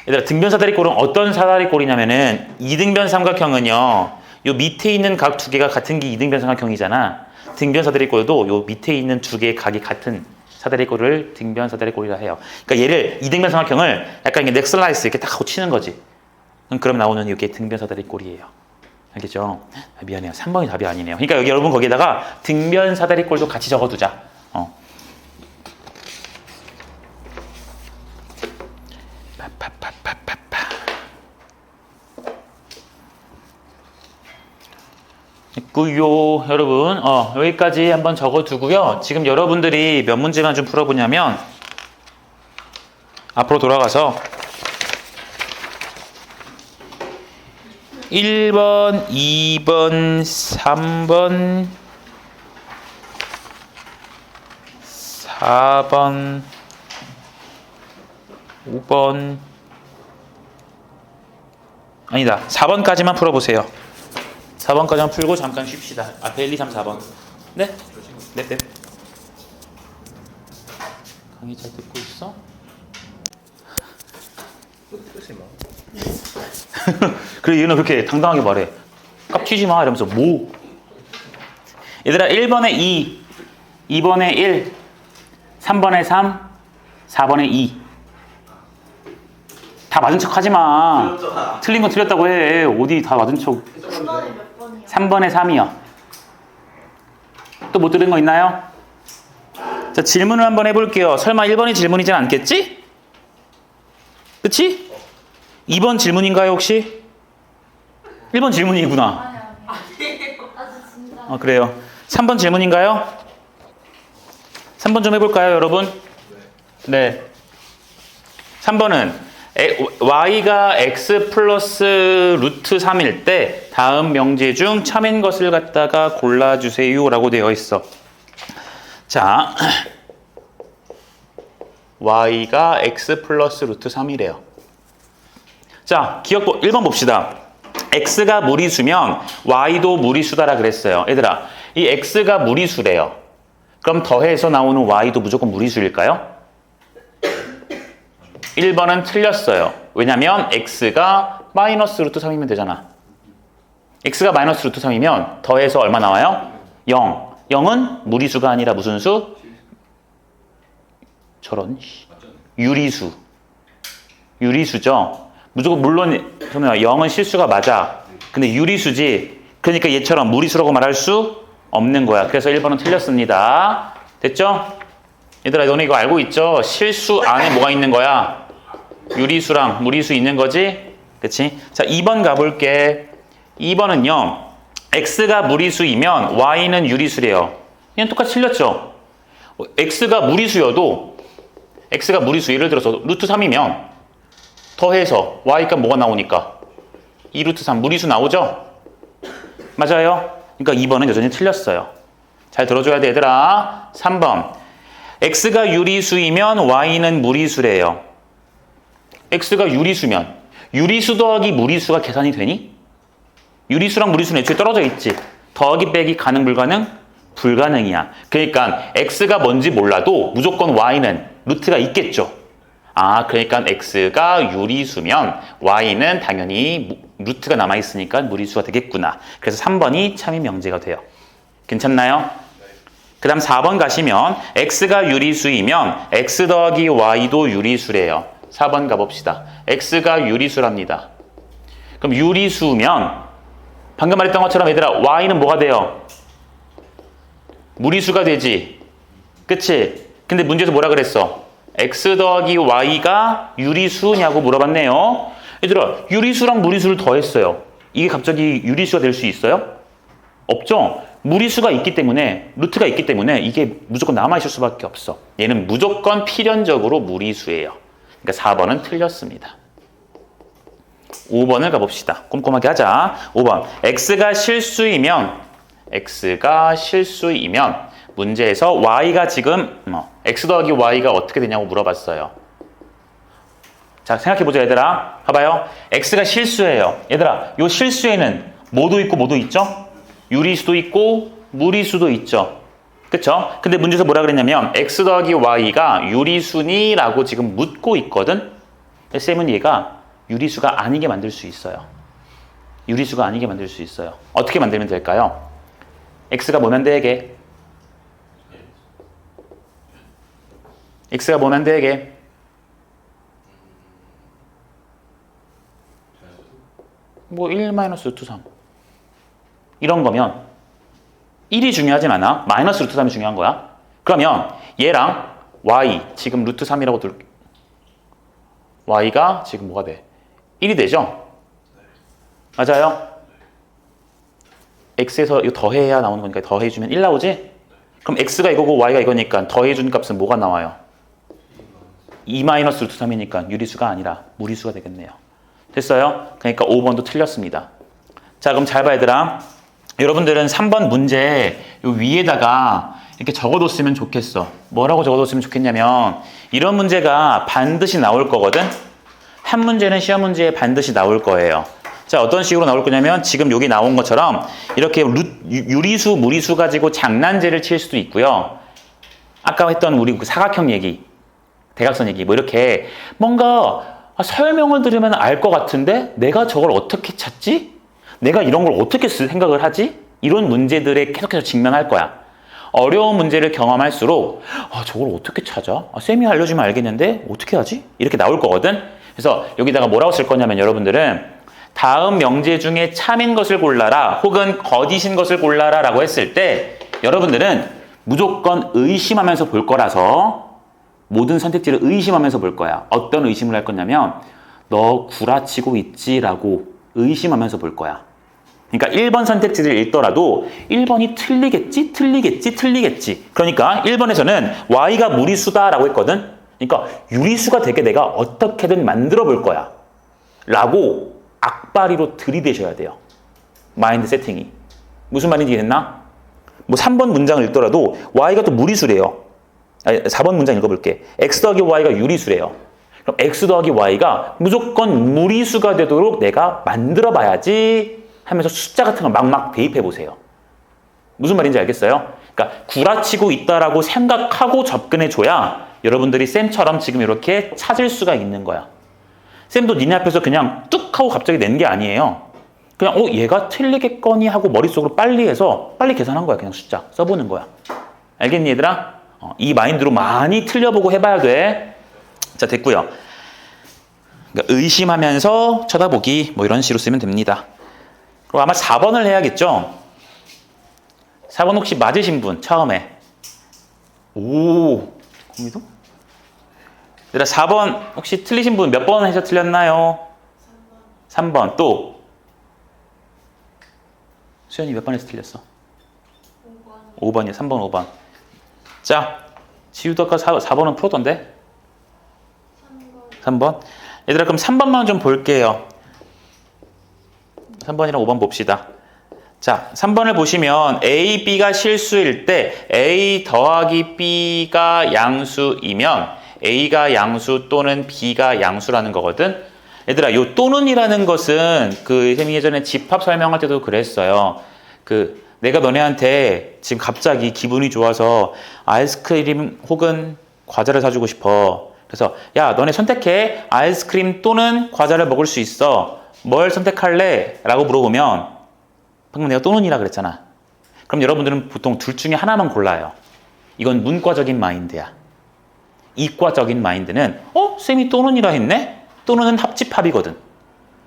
얘들아 등변사다리꼴은 어떤 사다리꼴이냐면은 이등변 삼각형은요. 요 밑에 있는 각 두 개가 같은 게 이등변 삼각형이잖아. 등변사다리꼴도 요 밑에 있는 두 개의 각이 같은 사다리꼴을 등변사다리꼴이라 해요. 그러니까 얘를 이등변 삼각형을 약간 이게 넥슬라이스 이렇게 딱 하고 치는 거지. 그럼 나오는 이게 등변사다리꼴이에요. 알겠죠? 미안해요. 3번이 답이 아니네요. 그러니까 여기 여러분 거기에다가 등변사다리꼴도 같이 적어두자. 있고요. 여러분 여기까지 한번 적어두고요. 지금 여러분들이 몇 문제만 좀 풀어보냐면 앞으로 돌아가서 1번, 2번, 3번, 4번, 5번 아니다. 4번까지만 풀어보세요. 4번까지만 풀고 잠깐 쉽시다. 앞에 1, 2, 3, 4번. 네? 네. 강의 잘 듣고 있어? 그래 얘는 그렇게 당당하게 말해. 깝치지 마 이러면서 뭐? 얘들아 1번에 2, 2번에 1, 3번에 3, 4번에 2. 다 맞은 척 하지 마. 틀렸잖아. 틀린 건 틀렸다고 해. 어디 다 맞은 척. 3번에 몇 번이요? 3번에 3이요. 또 못 들은 거 있나요? 자 질문을 한번 해볼게요. 설마 1번이 질문이진 않겠지? 그치? 2번 질문인가요 혹시? 1번 질문이구나. 아니에요. 아주 진짜. 그래요. 3번 질문인가요? 3번 좀 해볼까요 여러분? 네. 3번은 y가 x 플러스 루트 3일 때 다음 명제 중 참인 것을 갖다가 골라주세요 라고 되어 있어. 자 y가 x 플러스 루트 3이래요. 자, 1번 봅시다. x가 무리수면 y도 무리수다라 그랬어요. 얘들아, 이 x가 무리수래요. 그럼 더해서 나오는 y도 무조건 무리수일까요? 1번은 틀렸어요. 왜냐면 x가 마이너스 루트 3이면 되잖아. x가 마이너스 루트 3이면 더해서 얼마 나와요? 0. 0은 무리수가 아니라 무슨 수? 저런 유리수. 유리수죠. 무조건 물론 0은 실수가 맞아. 근데 유리수지. 그러니까 얘처럼 무리수라고 말할 수 없는 거야. 그래서 1번은 틀렸습니다. 됐죠? 얘들아 너네 이거 알고 있죠? 실수 안에 뭐가 있는 거야? 유리수랑 무리수 있는 거지? 그치? 자 2번 가볼게. 2번은요. x가 무리수이면 y는 유리수래요. 그냥 똑같이 틀렸죠? x가 무리수여도 x가 무리수 예를 들어서 루트 3이면 더해서 y가 뭐가 나오니까 2루트 3 무리수 나오죠? 맞아요? 그러니까 2번은 여전히 틀렸어요. 잘 들어줘야 돼 얘들아. 3번 x가 유리수이면 y는 무리수래요. x가 유리수면 유리수 더하기 무리수가 계산이 되니? 유리수랑 무리수는 애초에 떨어져 있지. 더하기 빼기 가능 불가능? 불가능이야. 그러니까 x가 뭔지 몰라도 무조건 y는 루트가 있겠죠. 그러니까 x가 유리수면 y는 당연히 루트가 남아있으니까 무리수가 되겠구나. 그래서 3번이 참인 명제가 돼요. 괜찮나요? 그 다음 4번 가시면 x가 유리수이면 x 더하기 y도 유리수래요. 4번 가봅시다. x가 유리수랍니다. 그럼 유리수면 방금 말했던 것처럼 얘들아 y는 뭐가 돼요? 무리수가 되지. 그치? 근데 문제에서 뭐라 그랬어? x 더하기 y가 유리수냐고 물어봤네요. 얘들아, 유리수랑 무리수를 더했어요. 이게 갑자기 유리수가 될 수 있어요? 없죠? 무리수가 있기 때문에, 루트가 있기 때문에 이게 무조건 남아있을 수밖에 없어. 얘는 무조건 필연적으로 무리수예요. 그러니까 4번은 틀렸습니다. 5번을 가봅시다. 꼼꼼하게 하자. 5번. x가 실수이면 문제에서 y가 지금 x 더하기 y가 어떻게 되냐고 물어봤어요. 자, 생각해보자 얘들아. 봐봐요. x가 실수예요. 얘들아, 요 실수에는 뭐도 있고 뭐도 있죠? 유리수도 있고 무리수도 있죠. 그쵸? 근데 문제에서 뭐라 그랬냐면 x 더하기 y가 유리수니? 라고 지금 묻고 있거든. 쌤은 얘가 유리수가 아니게 만들 수 있어요. 유리수가 아니게 만들 수 있어요. 어떻게 만들면 될까요? x가 뭐면 되게? x가 뭐면 되게? 뭐 1 마이너스 루트 3 이런 거면 1이 중요하진 않아. 마이너스 루트 3이 중요한 거야. 그러면 얘랑 y 지금 루트 3이라고 둘게. y가 지금 뭐가 돼? 1이 되죠? 맞아요? x에서 이거 더해야 나오는 거니까 더해주면 1 나오지? 그럼 x가 이거고 y가 이거니까 더해준 값은 뭐가 나와요? 2 마이너스 루트 3이니까 유리수가 아니라 무리수가 되겠네요. 됐어요? 그러니까 5번도 틀렸습니다. 자, 그럼 잘 봐 얘들아. 여러분들은 3번 문제 요 위에다가 이렇게 적어뒀으면 좋겠어. 뭐라고 적어뒀으면 좋겠냐면 이런 문제가 반드시 나올 거거든. 한 문제는 시험 문제에 반드시 나올 거예요. 자, 어떤 식으로 나올 거냐면 지금 여기 나온 것처럼 이렇게 유리수, 무리수 가지고 장난제를 칠 수도 있고요. 아까 했던 우리 그 사각형 얘기, 대각선 얘기 뭐 이렇게 뭔가 설명을 들으면 알 것 같은데 내가 저걸 어떻게 찾지? 내가 이런 걸 어떻게 생각을 하지? 이런 문제들에 계속해서 직면할 거야. 어려운 문제를 경험할수록 저걸 어떻게 찾아? 쌤이 알려주면 알겠는데 어떻게 하지? 이렇게 나올 거거든. 그래서 여기다가 뭐라고 쓸 거냐면 여러분들은 다음 명제 중에 참인 것을 골라라 혹은 거짓인 것을 골라라 라고 했을 때 여러분들은 무조건 의심하면서 볼 거라서 모든 선택지를 의심하면서 볼 거야. 어떤 의심을 할 거냐면 너 구라치고 있지? 라고 의심하면서 볼 거야. 그러니까 1번 선택지를 읽더라도 1번이 틀리겠지. 그러니까 1번에서는 y가 무리수다 라고 했거든. 그러니까 유리수가 되게 내가 어떻게든 만들어 볼 거야. 라고 악바리로 들이대셔야 돼요. 마인드 세팅이. 무슨 말인지 이해했나? 뭐 3번 문장을 읽더라도 y가 또 무리수래요. 4번 문장 읽어볼게. x 더하기 y가 유리수래요. 그럼 x 더하기 y가 무조건 무리수가 되도록 내가 만들어 봐야지 하면서 숫자 같은 걸 막 대입해 보세요. 무슨 말인지 알겠어요? 그러니까 구라치고 있다라고 생각하고 접근해 줘야 여러분들이 쌤처럼 지금 이렇게 찾을 수가 있는 거야. 쌤도 니네 앞에서 그냥 뚝 하고 갑자기 낸 게 아니에요. 그냥 얘가 틀리겠거니 하고 머릿속으로 빨리 해서 빨리 계산한 거야. 그냥 숫자 써보는 거야. 알겠니 얘들아? 이 마인드로 많이 틀려보고 해봐야 돼. 자, 됐고요. 그러니까 의심하면서 쳐다보기 뭐 이런 식으로 쓰면 됩니다. 그럼 아마 4번을 해야겠죠? 4번 혹시 맞으신 분 처음에? 오, 공미도? 얘들아 4번 혹시 틀리신 분 몇 번 해서 틀렸나요? 3번 또? 수연이 몇 번 해서 틀렸어? 5번이요. 3번 5번. 자, 지우도 아까 4번은 풀었던데? 3번. 얘들아 그럼 3번만 좀 볼게요. 3번이랑 5번 봅시다. 자, 3번을 보시면 A, B가 실수일 때 A 더하기 B가 양수이면 A가 양수 또는 B가 양수라는 거거든. 얘들아 요 또는이라는 것은 그 쌤이 예전에 집합 설명할 때도 그랬어요. 내가 너네한테 지금 갑자기 기분이 좋아서 아이스크림 혹은 과자를 사주고 싶어. 그래서 야 너네 선택해. 아이스크림 또는 과자를 먹을 수 있어. 뭘 선택할래? 라고 물어보면 방금 내가 또는이라 그랬잖아. 그럼 여러분들은 보통 둘 중에 하나만 골라요. 이건 문과적인 마인드야. 이과적인 마인드는 쌤이 또는이라 했네? 또는은 합집합이거든.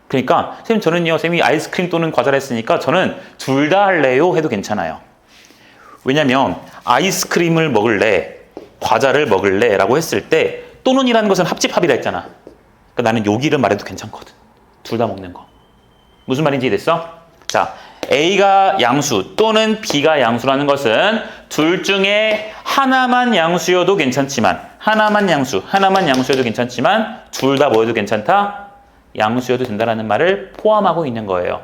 그러니까 쌤 저는요 쌤이 아이스크림 또는 과자를 했으니까 저는 둘 다 할래요 해도 괜찮아요. 왜냐면 아이스크림을 먹을래, 과자를 먹을래 라고 했을 때 또는 이라는 것은 합집합이라 했잖아. 그러니까 나는 여기를 말해도 괜찮거든. 둘 다 먹는 거. 무슨 말인지 이해됐어? 자, A가 양수 또는 B가 양수라는 것은 둘 중에 하나만 양수여도 괜찮지만 하나만 양수여도 괜찮지만 둘 다 뭐여도 괜찮다? 양수여도 된다라는 말을 포함하고 있는 거예요.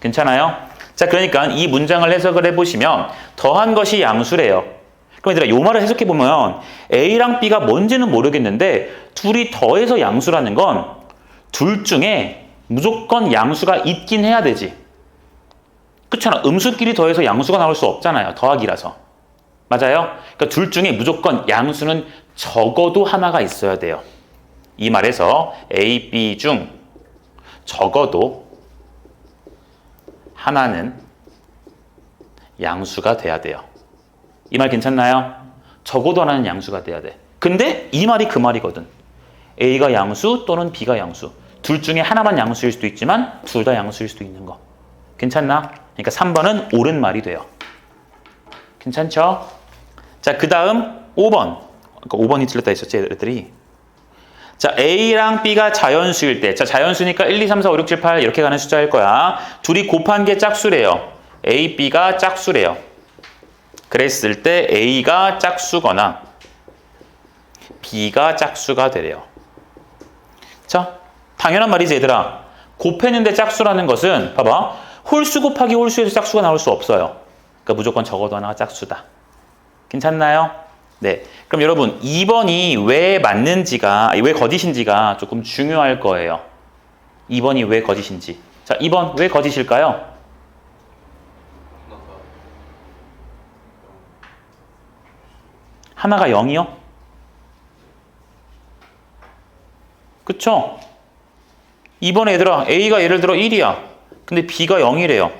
괜찮아요? 자, 그러니까 이 문장을 해석을 해보시면 더한 것이 양수래요. 그럼 얘들아, 이 말을 해석해보면 A랑 B가 뭔지는 모르겠는데 둘이 더해서 양수라는 건 둘 중에 무조건 양수가 있긴 해야 되지. 그렇잖아. 음수끼리 더해서 양수가 나올 수 없잖아요. 더하기라서. 맞아요? 그러니까 둘 중에 무조건 양수는 적어도 하나가 있어야 돼요. 이 말에서 A, B 중 적어도 하나는 양수가 돼야 돼요. 이 말 괜찮나요? 적어도 하나는 양수가 돼야 돼. 근데 이 말이 그 말이거든. A가 양수 또는 B가 양수. 둘 중에 하나만 양수일 수도 있지만 둘 다 양수일 수도 있는 거. 괜찮나? 그러니까 3번은 옳은 말이 돼요. 괜찮죠? 자, 그 다음 5번. 그러니까 5번이 틀렸다 했었지, 애들이. 자, A랑 B가 자연수일 때. 자, 자연수니까 1, 2, 3, 4, 5, 6, 7, 8 이렇게 가는 숫자일 거야. 둘이 곱한 게 짝수래요. A, B가 짝수래요. 그랬을 때 A가 짝수거나 B가 짝수가 되래요. 자, 당연한 말이지, 얘들아. 곱했는데 짝수라는 것은 봐봐. 홀수 곱하기 홀수에서 짝수가 나올 수 없어요. 그러니까 무조건 적어도 하나가 짝수다. 괜찮나요? 네. 그럼 여러분 2번이 왜 맞는지가, 왜 거짓인지가 조금 중요할 거예요. 2번이 왜 거짓인지. 자, 2번 왜 거짓일까요? 하나가 0이요? 그쵸? 2번에 얘들아, A가 예를 들어 1이야. 근데 B가 0이래요.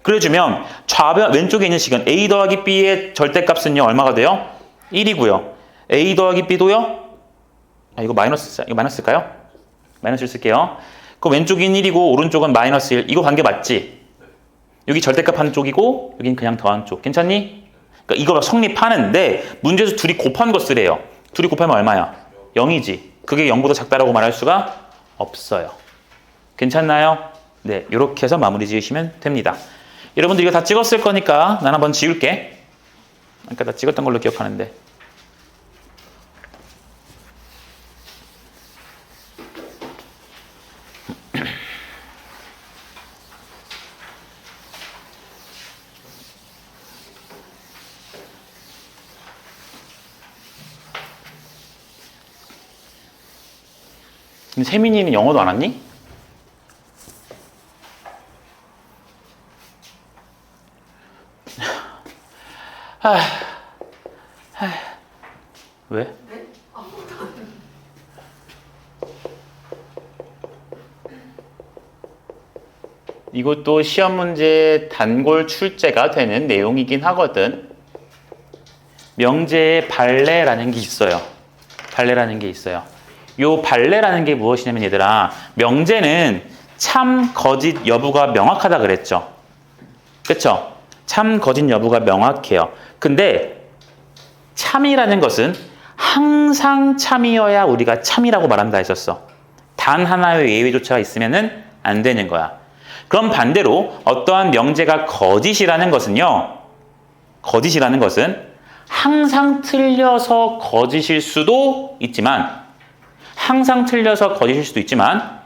그래주면 좌변 왼쪽에 있는 식은 A 더하기 B의 절대값은요, 얼마가 돼요? 1이고요. A 더하기 B도요? 아, 이거 마이너스일까요? 마이너스를 쓸게요. 그 왼쪽인 1이고 오른쪽은 마이너스 1. 이거 관계 맞지? 여기 절대값 한쪽이고 여긴 그냥 더한 쪽. 괜찮니? 그러니까 이거 성립하는데 문제에서 둘이 곱한 거 쓰래요. 둘이 곱하면 얼마야? 0이지. 그게 0보다 작다라고 말할 수가 없어요. 괜찮나요? 네, 이렇게 해서 마무리 지으시면 됩니다. 여러분들 이거 다 찍었을 거니까 난 한번 지울게. 아까 다 찍었던 걸로 기억하는데. 근데 세민이는 영어도 안 왔니? 왜? 이것도 시험 문제 단골 출제가 되는 내용이긴 하거든. 명제에 발레라는 게 있어요. 발레라는 게 있어요. 요 발레라는 게 무엇이냐면 얘들아, 명제는 참, 거짓, 여부가 명확하다 그랬죠. 그쵸? 참, 거짓, 여부가 명확해요. 근데 참이라는 것은 항상 참이어야 우리가 참이라고 말한다 했었어. 단 하나의 예외조차가 있으면은 안 되는 거야. 그럼 반대로 어떠한 명제가 거짓이라는 것은요, 거짓이라는 것은 항상 틀려서 거짓일 수도 있지만, 항상 틀려서 거짓일 수도 있지만,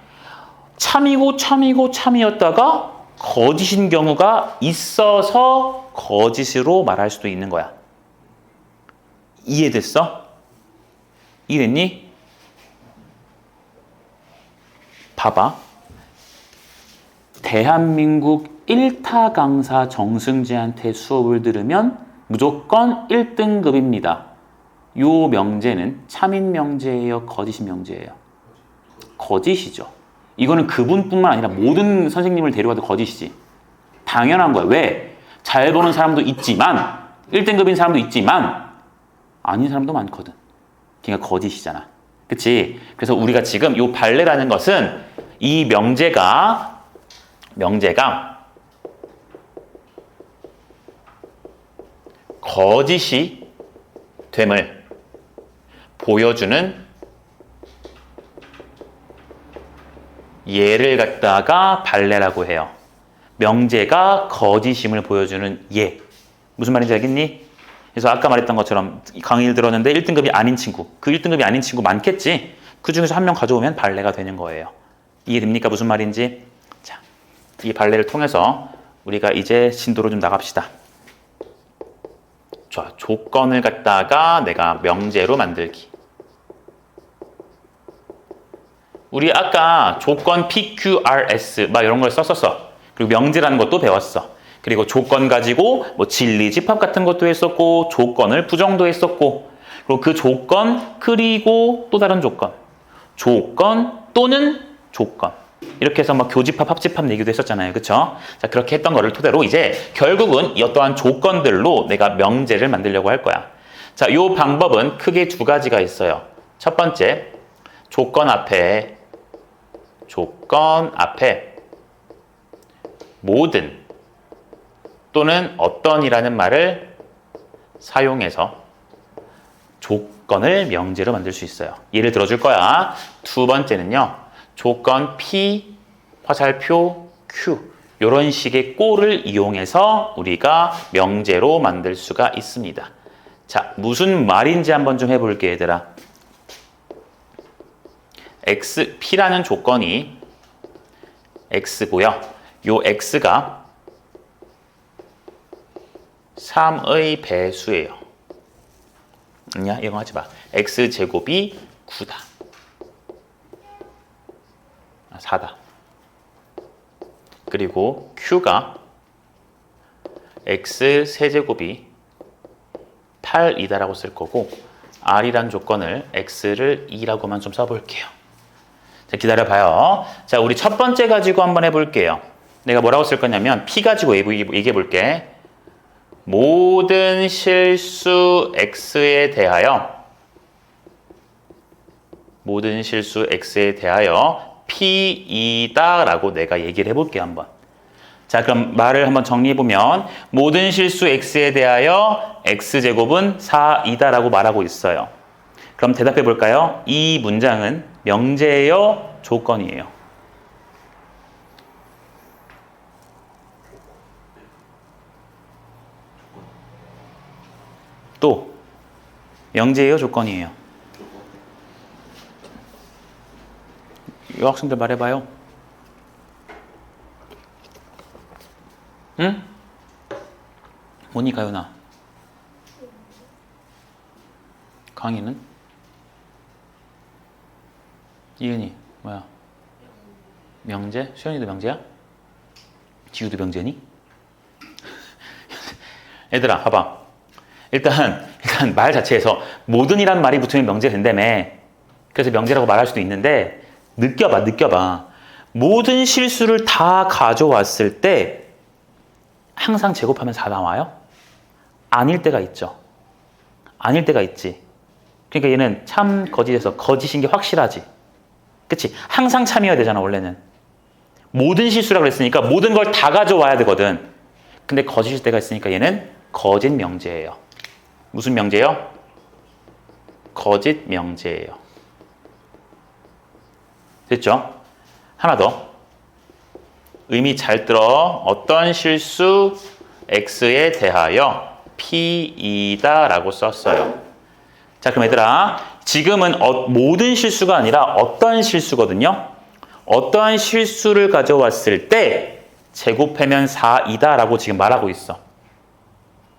참이고 참이고 참이었다가 거짓인 경우가 있어서 거짓으로 말할 수도 있는 거야. 이해됐어? 이해됐니? 봐봐. 대한민국 1타 강사 정승재한테 수업을 들으면 무조건 1등급입니다. 요 명제는 참인 명제예요? 거짓인 명제예요? 거짓이죠. 이거는 그분뿐만 아니라 모든 선생님을 데려와도 거짓이지. 당연한 거야. 왜? 잘 보는 사람도 있지만 1등급인 사람도 있지만 아닌 사람도 많거든. 그러니까 거짓이잖아. 그치? 그래서 우리가 지금 요 발레라는 것은 이 명제가 거짓이 됨을 보여주는 예를 갖다가 발레라고 해요. 명제가 거짓임을 보여주는 예. 무슨 말인지 알겠니? 그래서 아까 말했던 것처럼 강의를 들었는데 1등급이 아닌 친구, 그 1등급이 아닌 친구 많겠지? 그 중에서 한 명 가져오면 발레가 되는 거예요. 이해됩니까? 무슨 말인지? 자, 이 발레를 통해서 우리가 이제 진도로 좀 나갑시다. 자, 조건을 갖다가 내가 명제로 만들기. 우리 아까 조건 PQRS 막 이런 걸 썼었어. 그리고 명제라는 것도 배웠어. 그리고 조건 가지고 뭐 진리 집합 같은 것도 했었고 조건을 부정도 했었고 그리고 그 조건 그리고 또 다른 조건 또는 조건 이렇게 해서 막 교집합 합집합 내기도 했었잖아요. 그쵸? 자, 그렇게 했던 거를 토대로 이제 결국은 어떠한 조건들로 내가 명제를 만들려고 할 거야. 자, 요 방법은 크게 두 가지가 있어요. 첫 번째, 조건 앞에 모든 또는 어떤이라는 말을 사용해서 조건을 명제로 만들 수 있어요. 예를 들어줄 거야. 두 번째는요. 조건 P, 화살표 Q 이런 식의 꼴을 이용해서 우리가 명제로 만들 수가 있습니다. 자, 무슨 말인지 한번 좀 해볼게 얘들아. P라는 조건이 X고요. 요 X가 3의 배수예요. 아니야, 이거 하지 마. X제곱이 9다. 4다. 그리고 Q가 X 세제곱이 8이다라고 쓸 거고 R이란 조건을 X를 2라고만 좀 써볼게요. 자, 기다려봐요. 자, 우리 첫 번째 가지고 한번 해볼게요. 내가 뭐라고 쓸 거냐면 P 가지고 얘기해 볼게. 모든 실수 X에 대하여 P이다 라고 내가 얘기를 해볼게요. 한번. 자, 그럼 말을 한번 정리해보면 모든 실수 X에 대하여 X제곱은 4이다 라고 말하고 있어요. 그럼 대답해 볼까요? 이 문장은 명제예요? 조건이에요? 또 명제예요? 조건이에요? 이 학생들 말해봐요. 응? 뭐니 가연아? 강희는? 이은이 뭐야? 명제? 수현이도 명제야? 지우도 명제니? 얘들아 봐봐. 일단 말 자체에서 모든이란 말이 붙으면 명제 된다며. 그래서 명제라고 말할 수도 있는데 느껴봐. 모든 실수를 다 가져왔을 때 항상 제곱하면 4 나와요? 아닐 때가 있죠. 아닐 때가 있지. 그러니까 얘는 참 거짓에서 거짓인 게 확실하지. 그치? 항상 참이어야 되잖아 원래는. 모든 실수라고 그랬으니까 모든 걸 다 가져와야 되거든. 근데 거짓일 때가 있으니까 얘는 거짓 명제예요. 무슨 명제요? 거짓 명제예요. 됐죠? 하나 더. 의미 잘 들어. 어떤 실수 X에 대하여 P이다 라고 썼어요. 자, 그럼 얘들아 지금은 모든 실수가 아니라 어떠한 실수거든요. 어떠한 실수를 가져왔을 때 제곱하면 4이다 라고 지금 말하고 있어.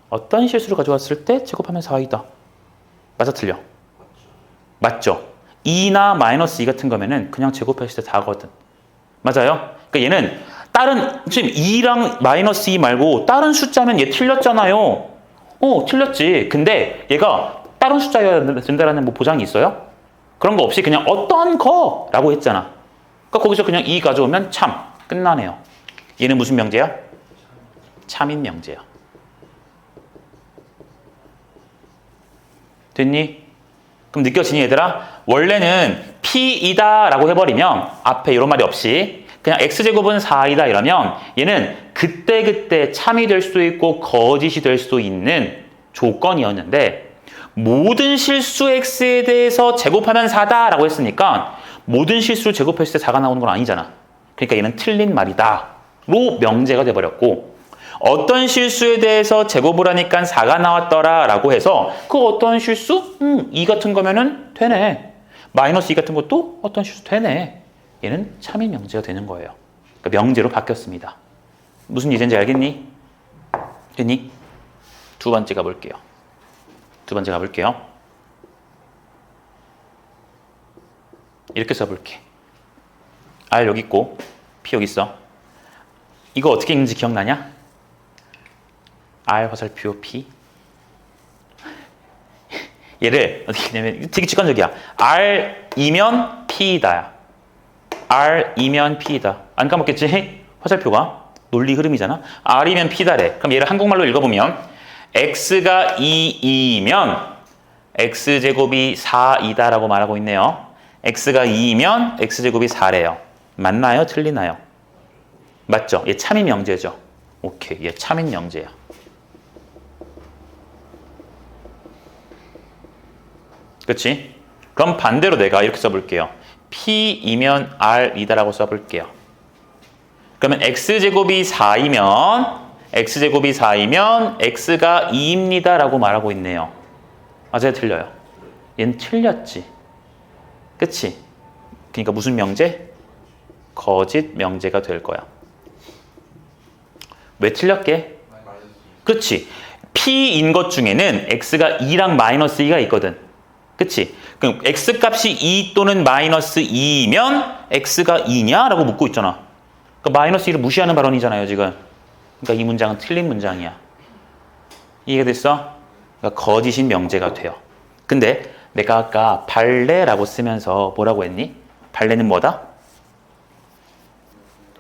어떤 실수를 가져왔을 때 제곱하면 4이다. 맞아 틀려? 맞죠? 2나 마이너스 2 같은 거면은 그냥 제곱했을 때 4거든. 맞아요? 그러니까 얘는 다른 지금 2랑 마이너스 2 말고 다른 숫자면 얘 틀렸잖아요. 틀렸지. 근데 얘가 다른 숫자여야 된다라는 뭐 보장이 있어요? 그런 거 없이 그냥 어떤 거라고 했잖아. 그러니까 거기서 그냥 2 가져오면 참 끝나네요. 얘는 무슨 명제야? 참인 명제야. 됐니? 그럼 느껴지니 얘들아? 원래는 P이다 라고 해버리면 앞에 이런 말이 없이 그냥 X제곱은 4이다 이러면 얘는 그때그때 참이 될 수도 있고 거짓이 될 수도 있는 조건이었는데 모든 실수 x에 대해서 제곱하면 4다라고 했으니까 모든 실수를 제곱했을 때 4가 나오는 건 아니잖아. 그러니까 얘는 틀린 말이다 로 명제가 돼버렸고 어떤 실수에 대해서 제곱을 하니까 4가 나왔더라 라고 해서 그 어떤 실수? 2 같은 거면은 되네. 마이너스 2 같은 것도 어떤 실수 되네. 얘는 참인 명제가 되는 거예요. 그러니까 명제로 바뀌었습니다. 무슨 예제인지 알겠니? 됐니? 두 번째 가볼게요. 이렇게 써볼게. R 여기 있고 P 여기 있어. 이거 어떻게 읽는지 기억나냐? R 화살표 P. 얘를 어떻게 읽냐면 되게 직관적이야. R이면 P다야. R이면 P다. 안 까먹겠지? 화살표가 논리 흐름이잖아. R이면 P다래. 그럼 얘를 한국말로 읽어보면 X가 2이면 X제곱이 4이다라고 말하고 있네요. X가 2이면 X제곱이 4래요. 맞나요? 틀리나요? 맞죠? 얘 참인 명제죠. 오케이, 얘 참인 명제야. 그치? 그럼 반대로 내가 이렇게 써볼게요. P이면 R이다라고 써볼게요. 그러면 X제곱이 4이면 X가 2입니다 라고 말하고 있네요. 맞아요? 틀려요? 얘는 틀렸지. 그치? 그러니까 무슨 명제? 거짓 명제가 될 거야. 왜 틀렸게? 그치? P인 것 중에는 X가 2랑 마이너스 2가 있거든. 그치? 그럼 X값이 2 또는 마이너스 2이면 X가 2냐? 라고 묻고 있잖아. 그러니까 마이너스 2를 무시하는 발언이잖아요, 지금. 그러니까 이 문장은 틀린 문장이야. 이해가 됐어? 그러니까 거짓인 명제가 돼요. 근데 내가 아까 발레라고 쓰면서 뭐라고 했니? 발레는 뭐다?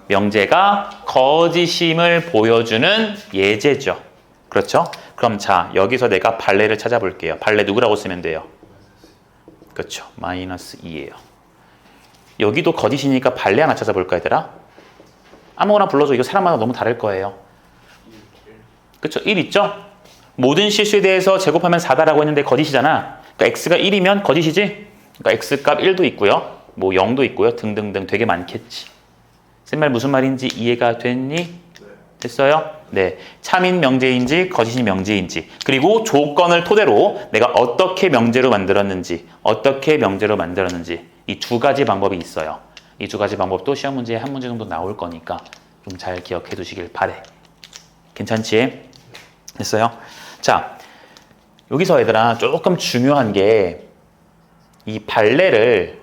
명제가 거짓임을 보여주는 예제죠. 그렇죠? 그럼 자, 여기서 내가 발레를 찾아볼게요. 발레 누구라고 쓰면 돼요? 그렇죠. 마이너스 2예요. 여기도 거짓이니까 발레 하나 찾아볼까, 얘들아? 아무거나 불러줘. 이거 사람마다 너무 다를 거예요. 그렇죠? 1 있죠? 모든 실수에 대해서 제곱하면 4다라고 했는데 거짓이잖아. 그러니까 x가 1이면 거짓이지? 그러니까 x값 1도 있고요. 뭐 0도 있고요. 등등등 되게 많겠지. 쓴 말 무슨 말인지 이해가 됐니? 됐어요? 네. 참인 명제인지 거짓인 명제인지 그리고 조건을 토대로 내가 어떻게 명제로 만들었는지 이 두 가지 방법이 있어요. 이 두 가지 방법도 시험 문제에 한 문제 정도 나올 거니까 좀 잘 기억해 두시길 바래. 괜찮지? 됐어요? 자, 여기서 얘들아 조금 중요한 게 이 발레를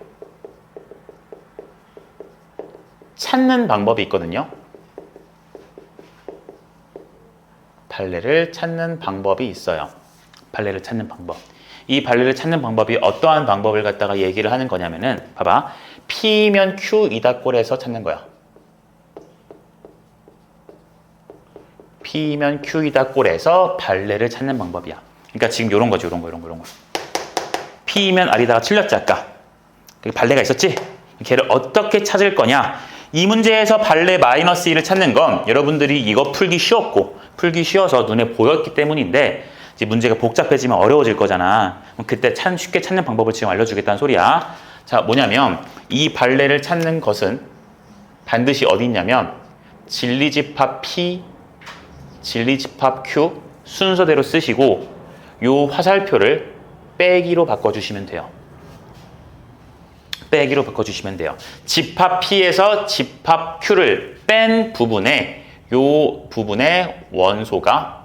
찾는 방법이 있거든요. 발레를 찾는 방법이 있어요. 발레를 찾는 방법. 이 발레를 찾는 방법이 어떠한 방법을 갖다가 얘기를 하는 거냐면은 봐봐. P면 Q이다 꼴에서 찾는 거야. P면 Q이다 꼴에서 발레를 찾는 방법이야. 그러니까 지금 이런 거지. 이런 거. P면 R이다가 틀렸지 아까. 발레가 있었지? 걔를 어떻게 찾을 거냐? 이 문제에서 발레 마이너스 1을 찾는 건 여러분들이 이거 풀기 쉬워서 눈에 보였기 때문인데 이제 문제가 복잡해지면 어려워질 거잖아. 그때 쉽게 찾는 방법을 지금 알려주겠다는 소리야. 자, 뭐냐면 이 발레를 찾는 것은 반드시 어디 있냐면 진리집합 P, 진리집합 Q 순서대로 쓰시고 요 화살표를 빼기로 바꿔주시면 돼요. 빼기로 바꿔주시면 돼요. 집합 P에서 집합 Q를 뺀 부분에 요 부분의 원소가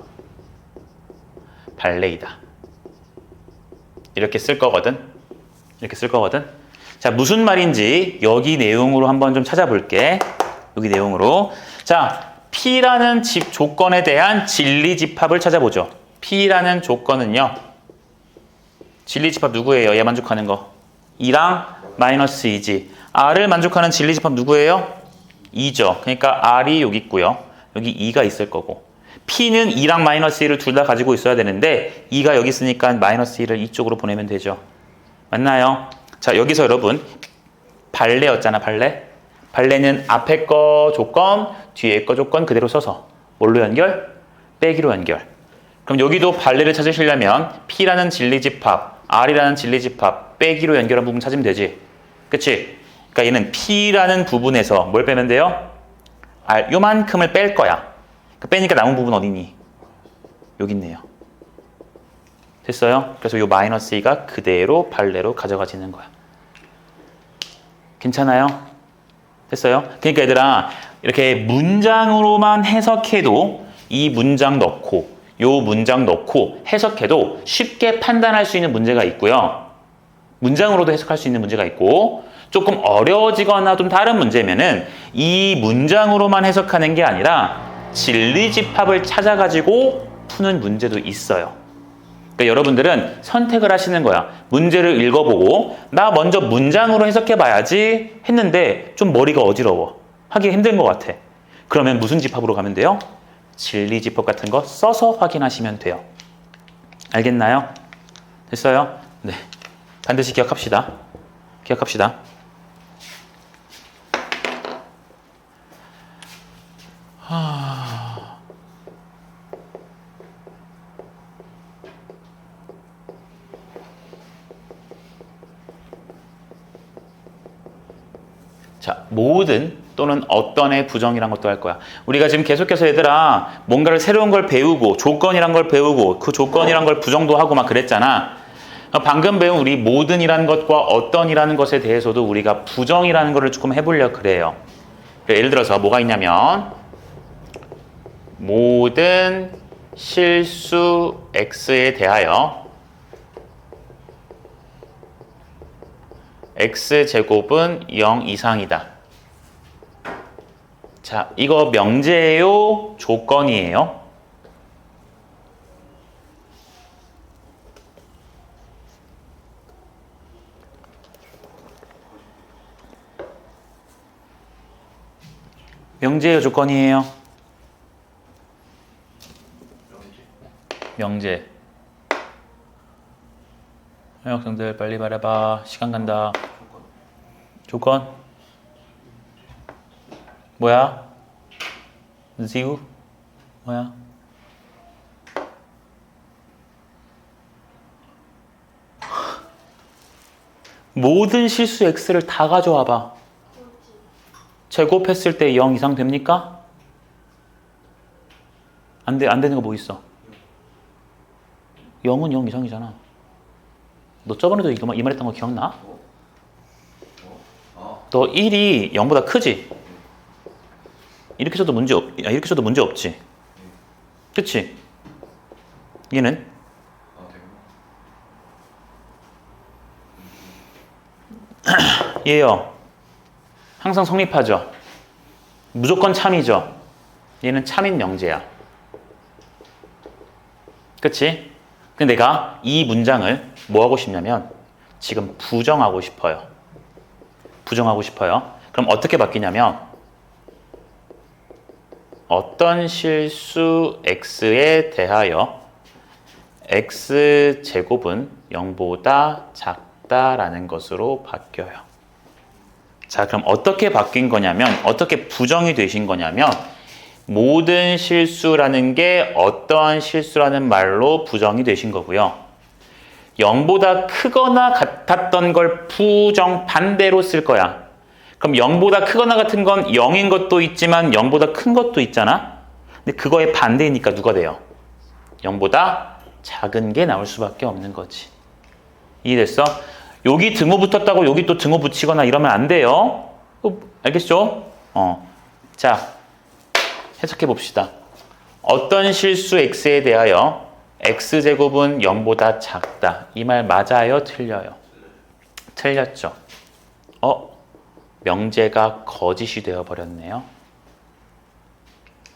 발레이다. 이렇게 쓸 거거든. 자, 무슨 말인지 여기 내용으로 한번 좀 찾아볼게. 여기 내용으로. 자, P라는 조건에 대한 진리집합을 찾아보죠. P라는 조건은요. 진리집합 누구예요? 얘 만족하는 거. 2랑 마이너스 2지. R을 만족하는 진리집합 누구예요? 2죠. 그러니까 R이 여기 있고요. 여기 2가 있을 거고. P는 2랑 마이너스 1을 둘 다 가지고 있어야 되는데 2가 여기 있으니까 마이너스 1을 이쪽으로 보내면 되죠. 맞나요? 자, 여기서 여러분 발레였잖아. 발레는 앞에 거 조건, 뒤에 거 조건 그대로 써서 뭘로 연결? 빼기로 연결. 그럼 여기도 발레를 찾으시려면 P라는 진리집합, R이라는 진리집합 빼기로 연결한 부분 찾으면 되지. 그치? 그러니까 얘는 P라는 부분에서 뭘 빼면 돼요? R, 요만큼을 뺄 거야. 그 빼니까 남은 부분 어디니? 여기 있네요. 됐어요? 그래서 요 마이너스 2가 그대로 발레로 가져가지는 거야. 괜찮아요? 됐어요? 그러니까 얘들아, 이렇게 문장으로만 해석해도 이 문장 넣고 요 문장 넣고 해석해도 쉽게 판단할 수 있는 문제가 있고요. 문장으로도 해석할 수 있는 문제가 있고, 조금 어려워지거나 좀 다른 문제면은 이 문장으로만 해석하는 게 아니라 진리집합을 찾아가지고 푸는 문제도 있어요. 그러니까 여러분들은 선택을 하시는 거야. 문제를 읽어보고 나 먼저 문장으로 해석해봐야지 했는데 좀 머리가 어지러워. 하기 힘든 것 같아. 그러면 무슨 집합으로 가면 돼요? 진리집합 같은 거 써서 확인하시면 돼요. 알겠나요? 됐어요? 네. 반드시 기억합시다. 기억합시다. 자, 모든 또는 어떤의 부정이란 것도 할 거야. 우리가 지금 계속해서 얘들아 뭔가를 새로운 걸 배우고 조건이란 걸 배우고 그 조건이란 걸 부정도 하고 막 그랬잖아. 방금 배운 우리 모든이라는 것과 어떤이라는 것에 대해서도 우리가 부정이라는 거를 조금 해보려고 그래요. 예를 들어서 뭐가 있냐면 모든 실수 x에 대하여 x제곱은 0 이상이다. 자, 이거 명제예요? 조건이에요? 명제예요? 조건이에요? 명제. 학생들 빨리 말해봐. 시간 간다. 조건? 뭐야? 지우? 뭐야? 모든 실수 x를 다 가져와봐. 제곱했을 때 0 이상 됩니까? 안 되는 거 뭐 있어? 0은 0 이상이잖아. 너 저번에도 이 말했던 거 기억나? 너 1이 0보다 크지? 이렇게 써도 이렇게 써도 문제 없지? 그치? 얘는? 얘요. 항상 성립하죠? 무조건 참이죠? 얘는 참인 명제야. 그치? 근데 내가 이 문장을 뭐 하고 싶냐면 지금 부정하고 싶어요. 부정하고 싶어요. 그럼 어떻게 바뀌냐면 어떤 실수 x에 대하여 x제곱은 0보다 작다라는 것으로 바뀌어요. 자, 그럼 어떻게 바뀐 거냐면 어떻게 부정이 되신 거냐면 모든 실수라는 게 어떠한 실수라는 말로 부정이 되신 거고요. 0보다 크거나 같았던 걸 부정 반대로 쓸 거야. 그럼 0보다 크거나 같은 건 0인 것도 있지만 0보다 큰 것도 있잖아. 근데 그거의 반대니까 누가 돼요? 0보다 작은 게 나올 수밖에 없는 거지. 이해됐어? 여기 등호 붙었다고 여기 또 등호 붙이거나 이러면 안 돼요. 알겠죠? 자, 해석해 봅시다. 어떤 실수 x에 대하여 x제곱은 0보다 작다. 이 말 맞아요? 틀려요? 틀렸죠. 명제가 거짓이 되어버렸네요.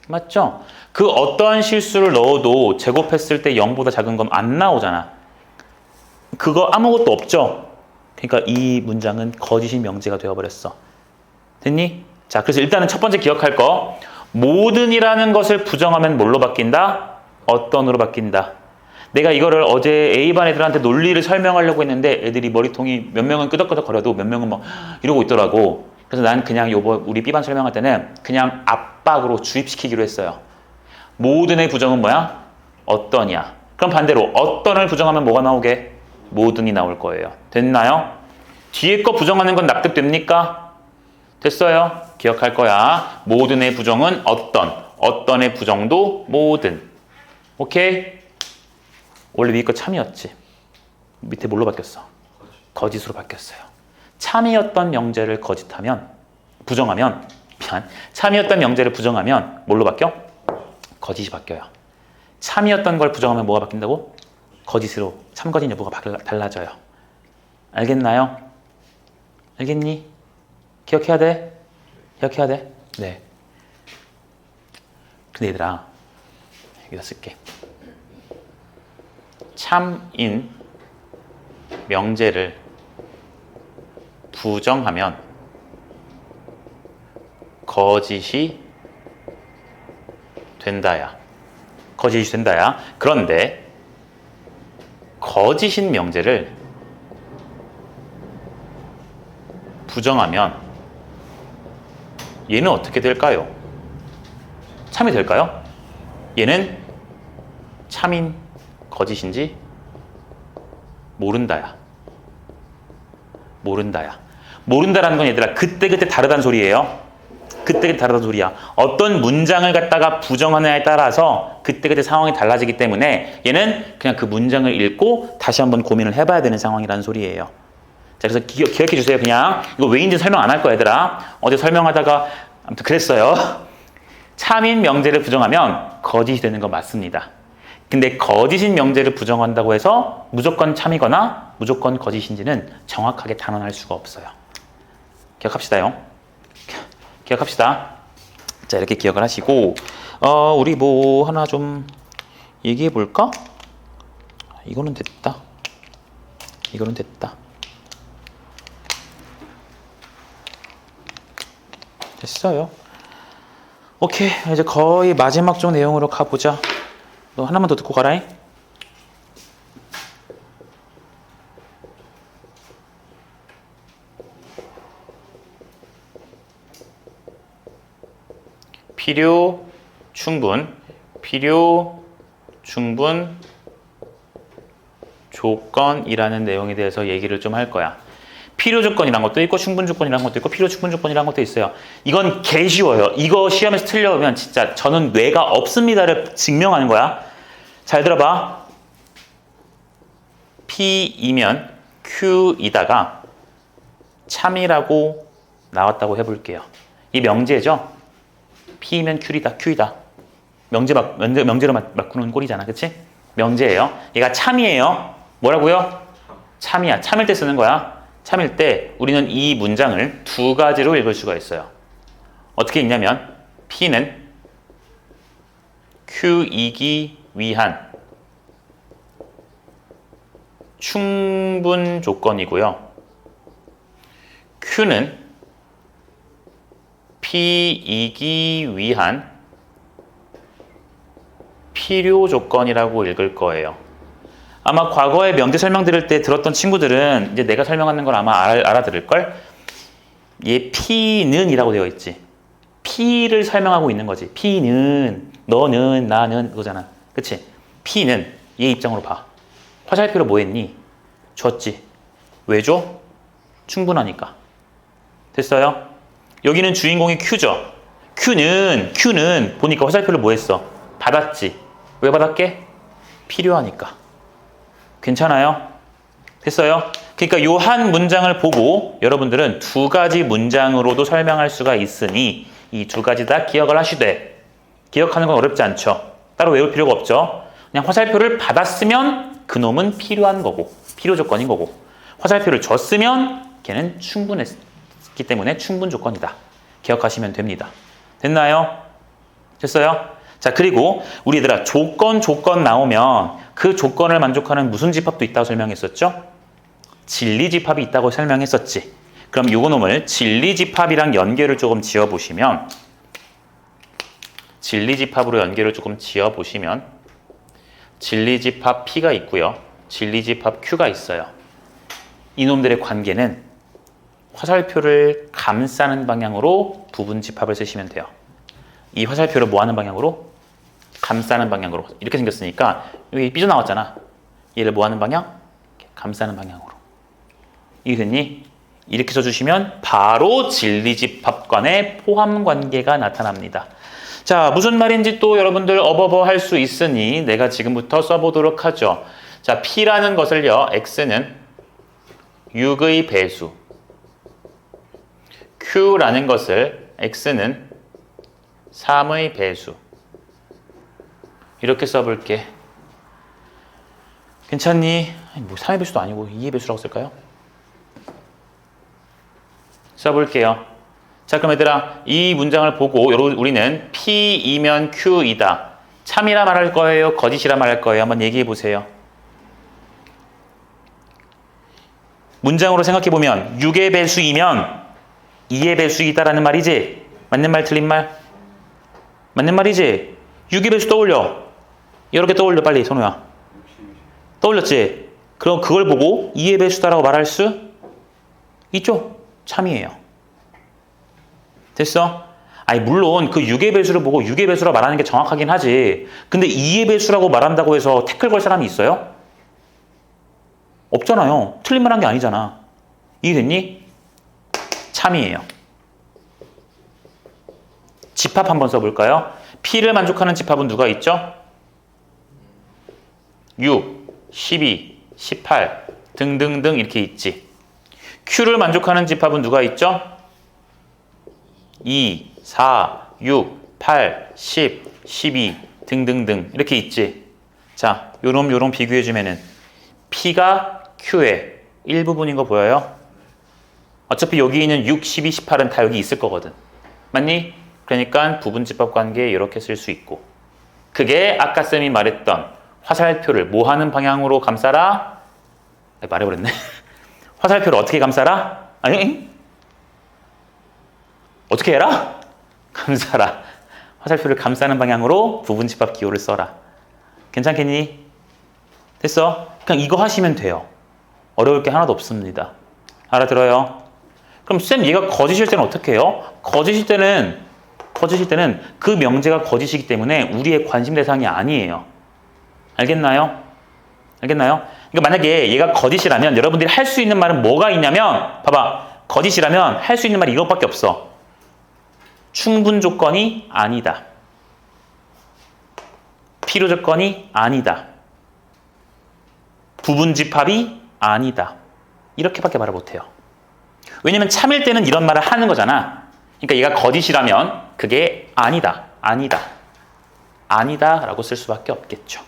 맞죠? 그 어떠한 실수를 넣어도 제곱했을 때 0보다 작은 건 안 나오잖아. 그거 아무것도 없죠? 그러니까 이 문장은 거짓인 명제가 되어버렸어. 됐니? 자, 그래서 일단은 첫 번째 기억할 거. 모든이라는 것을 부정하면 뭘로 바뀐다? 어떤으로 바뀐다. 내가 이거를 어제 A반 애들한테 논리를 설명하려고 했는데 애들이 머리통이 몇 명은 끄덕끄덕 거려도 몇 명은 막 이러고 있더라고. 그래서 난 그냥 우리 B반 설명할 때는 그냥 압박으로 주입시키기로 했어요. 모든의 부정은 뭐야? 어떠냐. 그럼 반대로 어떤을 부정하면 뭐가 나오게? 모든이 나올 거예요. 됐나요? 뒤에 거 부정하는 건 납득됩니까? 됐어요? 기억할 거야. 모든의 부정은 어떤의 부정도 모든. 오케이? 원래 위에 거 참이었지. 밑에 뭘로 바뀌었어? 거짓으로 바뀌었어요. 참이었던 명제를 참이었던 명제를 부정하면 뭘로 바뀌어? 거짓이 바뀌어요. 참이었던 걸 부정하면 뭐가 바뀐다고? 거짓으로 참거짓 여부가 달라져요. 알겠나요? 알겠니? 기억해야 돼? 네. 근데 얘들아, 여기다 쓸게. 참인 명제를 부정하면 거짓이 된다야. 그런데 거짓인 명제를 부정하면 얘는 어떻게 될까요? 참이 될까요? 얘는 참인 거짓인지 모른다야. 모른다라는 건 얘들아 그때그때 다르다는 소리예요. 어떤 문장을 갖다가 부정하느냐에 따라서 그때그때 상황이 달라지기 때문에 얘는 그냥 그 문장을 읽고 다시 한번 고민을 해봐야 되는 상황이라는 소리예요. 자, 그래서 기억해 주세요. 그냥 이거 왜인지 설명 안 할 거야, 얘들아. 어제 설명하다가 아무튼 그랬어요. 참인 명제를 부정하면 거짓이 되는 건 맞습니다. 근데 거짓인 명제를 부정한다고 해서 무조건 참이거나 무조건 거짓인지는 정확하게 단언할 수가 없어요. 기억합시다요. 자, 이렇게 기억을 하시고 우리 뭐 하나 좀 얘기해 볼까? 이거는 됐다. 됐어요. 오케이, 이제 거의 마지막 쪽 내용으로 가보자. 너 하나만 더 듣고 가라잉. 필요, 충분, 조건이라는 내용에 대해서 얘기를 좀 할 거야. 필요 조건이란 것도 있고 충분 조건이란 것도 있고 필요 충분 조건이란 것도 있어요. 이건 개 쉬워요. 이거 시험에서 틀려오면 진짜 저는 뇌가 없습니다를 증명하는 거야. 잘 들어봐. P이면 Q이다가 참이라고 나왔다고 해볼게요. 이 명제죠. P면 Q이다. 명제로 바꾸는 꼴이잖아. 그치? 명제예요. 얘가 참이에요. 뭐라고요? 참이야. 참일 때 쓰는 거야. 참일 때 우리는 이 문장을 두 가지로 읽을 수가 있어요. 어떻게 읽냐면 P는 Q이기 위한 충분 조건이고요. Q는 P이기 위한 필요 조건이라고 읽을 거예요. 아마 과거에 명제 설명 들을 때 들었던 친구들은 이제 내가 설명하는 걸 아마 알아들을걸? 얘 P는 이라고 되어 있지. P를 설명하고 있는 거지. P는, 너는, 나는 그거잖아. 그치? P는 얘 입장으로 봐. 화살표로 뭐 했니? 줬지. 왜 줘? 충분하니까. 됐어요? 여기는 주인공이 Q죠. Q는 보니까 화살표를 뭐 했어? 받았지. 왜 받았게? 필요하니까. 괜찮아요? 됐어요? 그러니까 요 한 문장을 보고 여러분들은 두 가지 문장으로도 설명할 수가 있으니 이 두 가지 다 기억을 하시되 기억하는 건 어렵지 않죠? 따로 외울 필요가 없죠? 그냥 화살표를 받았으면 그놈은 필요한 거고 필요 조건인 거고 화살표를 줬으면 걔는 충분했기 때문에 충분 조건이다. 기억하시면 됩니다. 됐나요? 됐어요? 자, 그리고 우리 얘들아 조건 나오면 그 조건을 만족하는 무슨 집합도 있다고 설명했었죠? 진리집합이 있다고 설명했었지. 그럼 요거놈을 진리집합이랑 연결을 조금 지어보시면 진리집합으로 연결을 조금 지어보시면 진리집합 P가 있고요. 진리집합 Q가 있어요. 이놈들의 관계는 화살표를 감싸는 방향으로 부분 집합을 쓰시면 돼요. 이 화살표를 뭐 하는 방향으로? 감싸는 방향으로 이렇게 생겼으니까 여기 삐져나왔잖아. 얘를 뭐 하는 방향? 감싸는 방향으로. 이해됐니? 이렇게 써주시면 바로 진리집합관의 포함관계가 나타납니다. 자, 무슨 말인지 또 여러분들 어버버 할 수 있으니 내가 지금부터 써보도록 하죠. 자, P라는 것을요, X는 6의 배수, Q라는 것을 X는 3의 배수. 이렇게 써볼게. 괜찮니? 아니, 뭐 3의 배수도 아니고 2의 배수라고 쓸까요? 써볼게요. 자, 그럼 얘들아, 이 문장을 보고 우리는 P이면 Q이다. 참이라 말할 거예요? 거짓이라 말할 거예요? 한번 얘기해 보세요. 문장으로 생각해보면 6의 배수이면 2의 배수이다라는 말이지? 맞는 말 틀린 말? 맞는 말이지? 6의 배수 떠올려. 여러 개 떠올려 빨리 선우야. 떠올렸지? 그럼 그걸 보고 2의 배수다라고 말할 수 있죠? 참이에요. 됐어? 아니 물론 그 6의 배수를 보고 6의 배수라고 말하는 게 정확하긴 하지. 근데 2의 배수라고 말한다고 해서 태클 걸 사람이 있어요? 없잖아요. 틀린 말 한 게 아니잖아. 이해됐니? 참이에요. 집합 한번 써볼까요? P를 만족하는 집합은 누가 있죠? 6, 12, 18 등등등 이렇게 있지. Q를 만족하는 집합은 누가 있죠? 2, 4, 6, 8, 10, 12 등등등 이렇게 있지. 자, 요런 비교해주면은 P가 Q의 일부분인 거 보여요? 어차피 여기 있는 6, 12, 18은 다 여기 있을 거거든. 맞니? 그러니까 부분집합 관계에 이렇게 쓸 수 있고. 그게 아까 쌤이 말했던 화살표를 뭐 하는 방향으로 감싸라? 말해버렸네. 화살표를 어떻게 감싸라? 아니, 어떻게 해라? 감싸라. 화살표를 감싸는 방향으로 부분집합 기호를 써라. 괜찮겠니? 됐어? 그냥 이거 하시면 돼요. 어려울 게 하나도 없습니다. 알아들어요? 그럼 쌤 얘가 거짓일 때는 어떻게 해요? 거짓일 때는 그 명제가 거짓이기 때문에 우리의 관심 대상이 아니에요. 알겠나요? 그러니까 만약에 얘가 거짓이라면 여러분들이 할 수 있는 말은 뭐가 있냐면 봐봐. 거짓이라면 할 수 있는 말이 이것밖에 없어. 충분 조건이 아니다. 필요 조건이 아니다. 부분집합이 아니다. 이렇게밖에 말을 못해요. 왜냐면 참일 때는 이런 말을 하는 거잖아. 그러니까 얘가 거짓이라면 그게 아니다 라고 쓸 수밖에 없겠죠.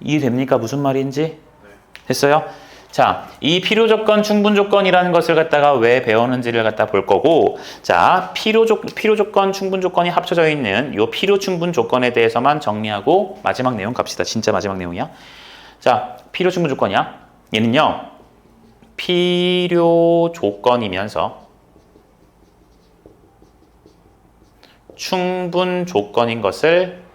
이해됩니까? 무슨 말인지? 됐어요? 자, 이 필요조건, 충분조건이라는 것을 갖다가 왜 배웠는지를 갖다 볼 거고, 자, 필요조건, 충분조건이 합쳐져 있는 이 필요충분조건에 대해서만 정리하고 마지막 내용 갑시다. 진짜 마지막 내용이야. 자, 필요충분조건이야. 얘는요, 필요조건이면서 충분조건인 것을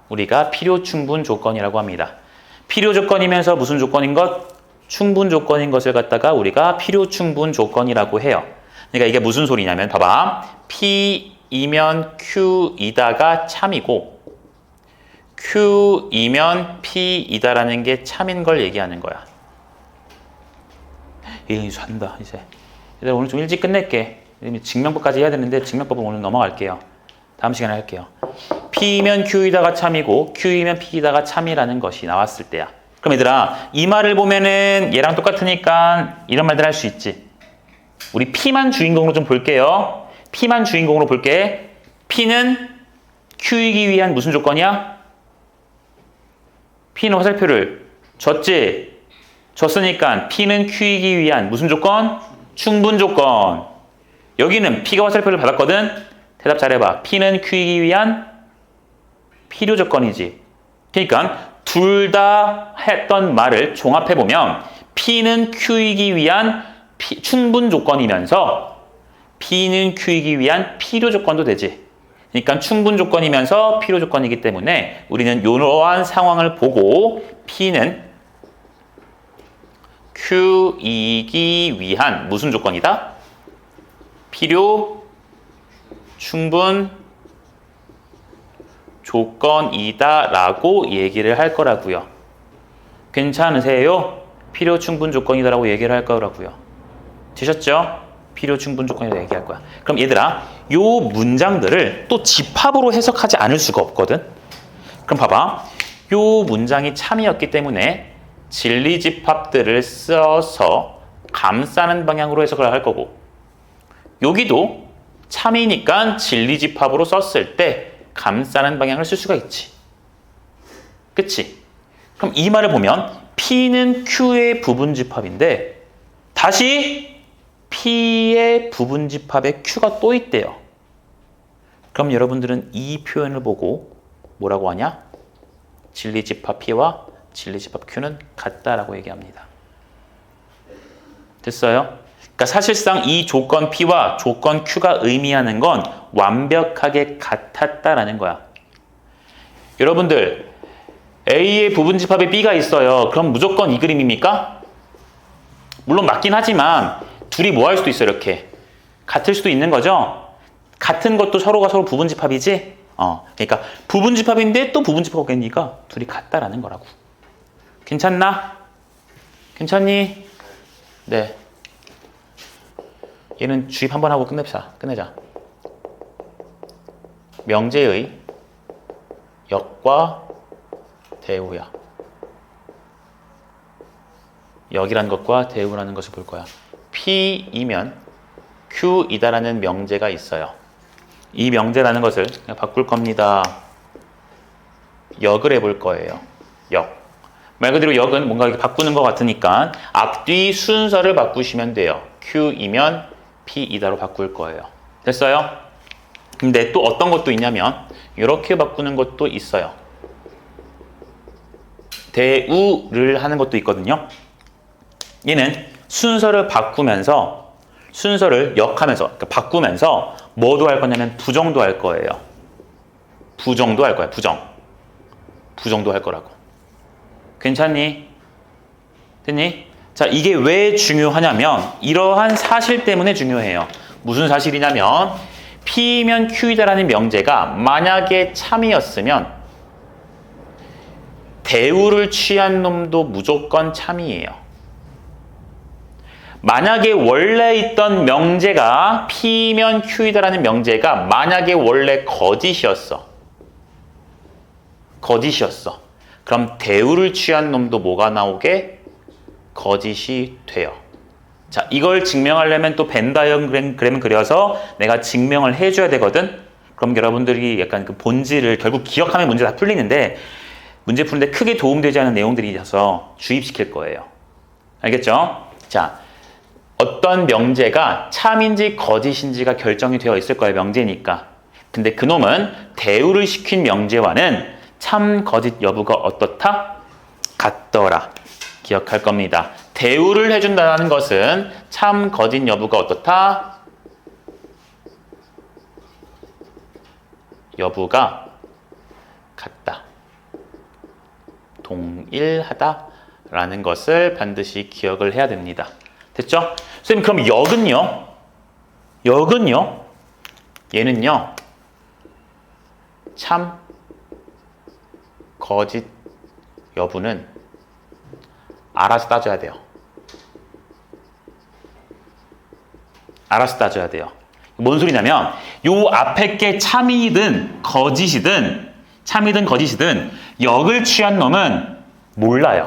우리가 필요충분조건이라고 합니다. 필요조건이면서 무슨 조건인 것? 충분조건인 것을 갖다가 우리가 필요충분조건이라고 해요. 그러니까 이게 무슨 소리냐면 봐봐. P이면 Q이다가 참이고 Q이면 P이다라는 게 참인 걸 얘기하는 거야. 잔다 이제. 오늘 좀 일찍 끝낼게. 증명법까지 해야 되는데 증명법은 오늘 넘어갈게요. 다음 시간에 할게요. P면 Q이다가 참이고 Q이면 P이다가 참이라는 것이 나왔을 때야. 그럼 얘들아 이 말을 보면은 얘랑 똑같으니까 이런 말들 할 수 있지. 우리 P만 주인공으로 좀 볼게요. P만 주인공으로 볼게. P는 Q이기 위한 무슨 조건이야? P는 화살표를 줬지. 줬으니까 P는 Q이기 위한 무슨 조건? 충분 조건. 여기는 P가 화살표를 받았거든. 대답 잘해봐. P는 Q이기 위한 필요 조건이지. 그러니까 둘 다 했던 말을 종합해보면 P는 Q이기 위한 충분 조건이면서 P는 Q이기 위한 필요 조건도 되지. 그러니까 충분 조건이면서 필요 조건이기 때문에 우리는 이러한 상황을 보고 P는 Q이기 위한 무슨 조건이다? 필요 충분 조건이다라고 얘기를 할 거라고요. 괜찮으세요? 필요 충분 조건이다라고 얘기를 할 거라고요. 되셨죠? 필요 충분 조건이라고 얘기할 거야. 그럼 얘들아, 요 문장들을 또 집합으로 해석하지 않을 수가 없거든. 그럼 봐봐. 요 문장이 참이었기 때문에 진리집합들을 써서 감싸는 방향으로 해석을 할 거고, 여기도 참이니까 진리집합으로 썼을 때 감싸는 방향을 쓸 수가 있지. 그치? 그럼 이 말을 보면 P는 Q의 부분집합인데 다시 P의 부분집합에 Q가 또 있대요. 그럼 여러분들은 이 표현을 보고 뭐라고 하냐? 진리집합 P와 진리집합 Q는 같다라고 얘기합니다. 됐어요? 그러니까 사실상 이 조건 P와 조건 Q가 의미하는 건 완벽하게 같았다라는 거야. 여러분들, A의 부분집합에 B가 있어요. 그럼 무조건 이 그림입니까? 물론 맞긴 하지만 둘이 뭐 할 수도 있어요. 이렇게 같을 수도 있는 거죠. 같은 것도 서로가 서로 부분집합이지. 그러니까 부분집합인데 또 부분집합이니까 둘이 같다라는 거라고. 괜찮나? 괜찮니? 네. 얘는 주입 한번 하고 끝내자. 명제의 역과 대우야. 역이라는 것과 대우라는 것을 볼 거야. P이면 Q이다라는 명제가 있어요. 이 명제라는 것을 그냥 바꿀 겁니다. 역을 해볼 거예요. 역. 말 그대로 역은 뭔가 이렇게 바꾸는 것 같으니까 앞뒤 순서를 바꾸시면 돼요. Q이면 P이다로 바꿀 거예요. 됐어요? 근데 또 어떤 것도 있냐면 이렇게 바꾸는 것도 있어요. 대우를 하는 것도 있거든요. 얘는 순서를 바꾸면서 순서를 역하면서 그러니까 바꾸면서 뭐도 할 거냐면 부정도 할 거예요. 부정도 할 거야. 부정도 할 거라고. 괜찮니? 됐니? 자, 이게 왜 중요하냐면 이러한 사실 때문에 중요해요. 무슨 사실이냐면 P면 Q이다라는 명제가 만약에 참이었으면 대우를 취한 놈도 무조건 참이에요. 만약에 원래 있던 명제가 P면 Q이다라는 명제가 만약에 원래 거짓이었어. 그럼 대우를 취한 놈도 뭐가 나오게? 거짓이 돼요. 자, 이걸 증명하려면 또 벤 다이어그램 그려서 내가 증명을 해줘야 되거든. 그럼 여러분들이 약간 그 본질을 결국 기억하면 문제 다 풀리는데 문제 푸는데 크게 도움되지 않은 내용들이 있어서 주입시킬 거예요. 알겠죠? 자, 어떤 명제가 참인지 거짓인지가 결정이 되어 있을 거예요. 명제니까. 근데 그놈은 대우를 시킨 명제와는 참 거짓 여부가 어떻다? 같더라. 기억할 겁니다. 대우를 해준다는 것은 참 거짓 여부가 어떻다? 여부가 같다. 동일하다라는 것을 반드시 기억을 해야 됩니다. 됐죠? 선생님, 그럼 역은요? 얘는요, 참, 거짓 여부는 알아서 따져야 돼요. 뭔 소리냐면, 요 앞에 게 참이든 거짓이든, 역을 취한 놈은 몰라요.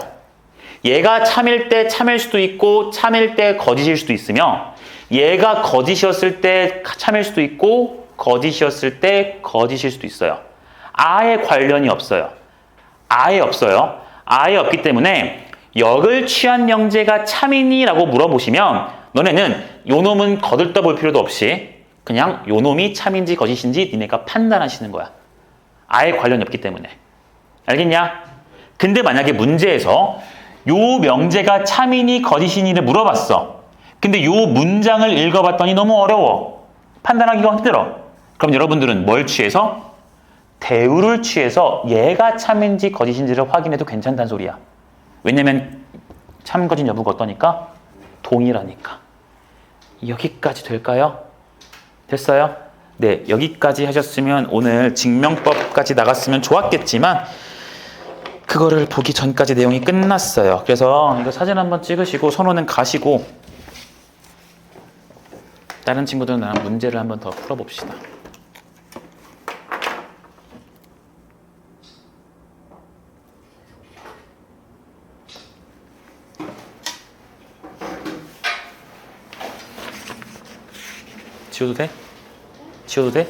얘가 참일 때 참일 수도 있고 참일 때 거짓일 수도 있으며 얘가 거짓이었을 때 참일 수도 있고 거짓이었을 때 거짓일 수도 있어요. 아예 관련이 없어요. 아예 없기 때문에 역을 취한 명제가 참이니? 라고 물어보시면 너네는 요 놈은 거들떠볼 필요도 없이 그냥 요 놈이 참인지 거짓인지 니네가 판단하시는 거야. 아예 관련이 없기 때문에. 알겠냐? 근데 만약에 문제에서 요 명제가 참이니 거짓이니를 물어봤어. 근데 요 문장을 읽어봤더니 너무 어려워. 판단하기가 힘들어. 그럼 여러분들은 뭘 취해서? 대우를 취해서 얘가 참인지 거짓인지를 확인해도 괜찮다는 소리야. 왜냐면 참 거짓 여부가 어떠니까? 동일하니까. 여기까지 될까요? 됐어요? 네, 여기까지 하셨으면 오늘 증명법까지 나갔으면 좋았겠지만 그거를 보기 전까지 내용이 끝났어요. 그래서 이거 사진 한번 찍으시고 선호는 가시고 다른 친구들은 나랑 문제를 한번 더 풀어봅시다. 지워도 돼? 지워도 돼?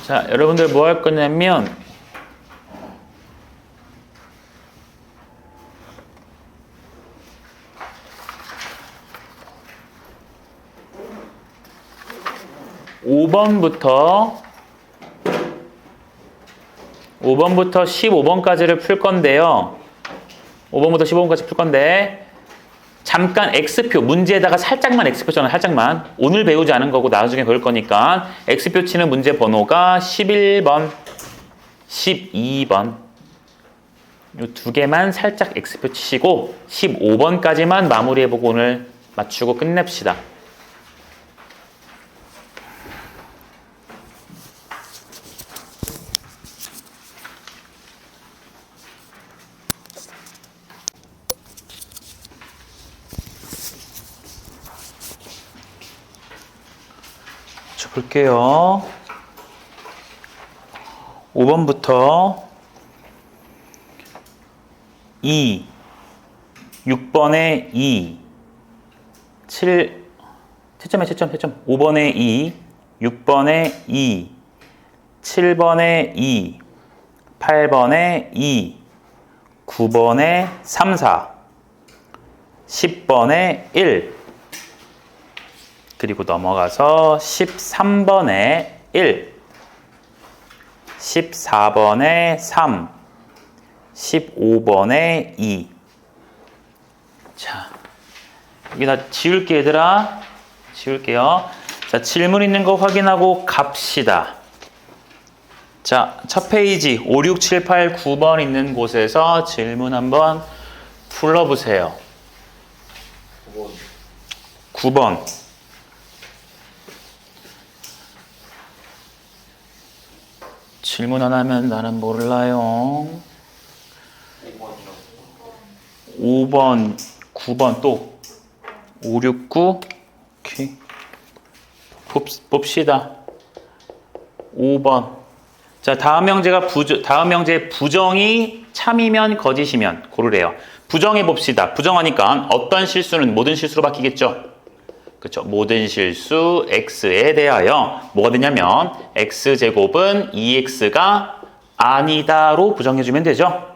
자, 여러분들 뭐 할 거냐면 (5번부터) 15번까지를 풀 건데요. 5번부터 15번까지 풀 건데 잠깐 X표, 문제에다가 살짝만 X표 쳐놔, 살짝만. 오늘 배우지 않은 거고 나중에 배울 거니까 X표 치는 문제 번호가 11번, 12번 이 두 개만 살짝 X표 치시고 15번까지만 마무리해보고 오늘 맞추고 끝냅시다. 자, 볼게요. 5번부터 2, 6번에 2, 7, 채점해, 채점. 5번에 2, 6번에 2, 7번에 2, 8번에 2, 9번에 3, 4, 10번에 1, 그리고 넘어가서 13번에 1, 14번에 3, 15번에 2. 자, 여기 다 지울게, 얘들아. 지울게요. 자, 질문 있는 거 확인하고 갑시다. 자, 첫 페이지 5, 6, 7, 8, 9번 있는 곳에서 질문 한번 풀어보세요. 9번. 질문 안 하면 나는 몰라요. 5번, 9번 또 5, 6, 9. 오케이. 봅시다. 5번. 자, 다음 명제의 부정이 참이면 거짓이면 고르래요. 부정해 봅시다. 부정하니까 어떤 실수는 모든 실수로 바뀌겠죠. 그렇죠. 모든 실수 x에 대하여 뭐가 되냐면 x제곱은 2x가 아니다로 부정해주면 되죠.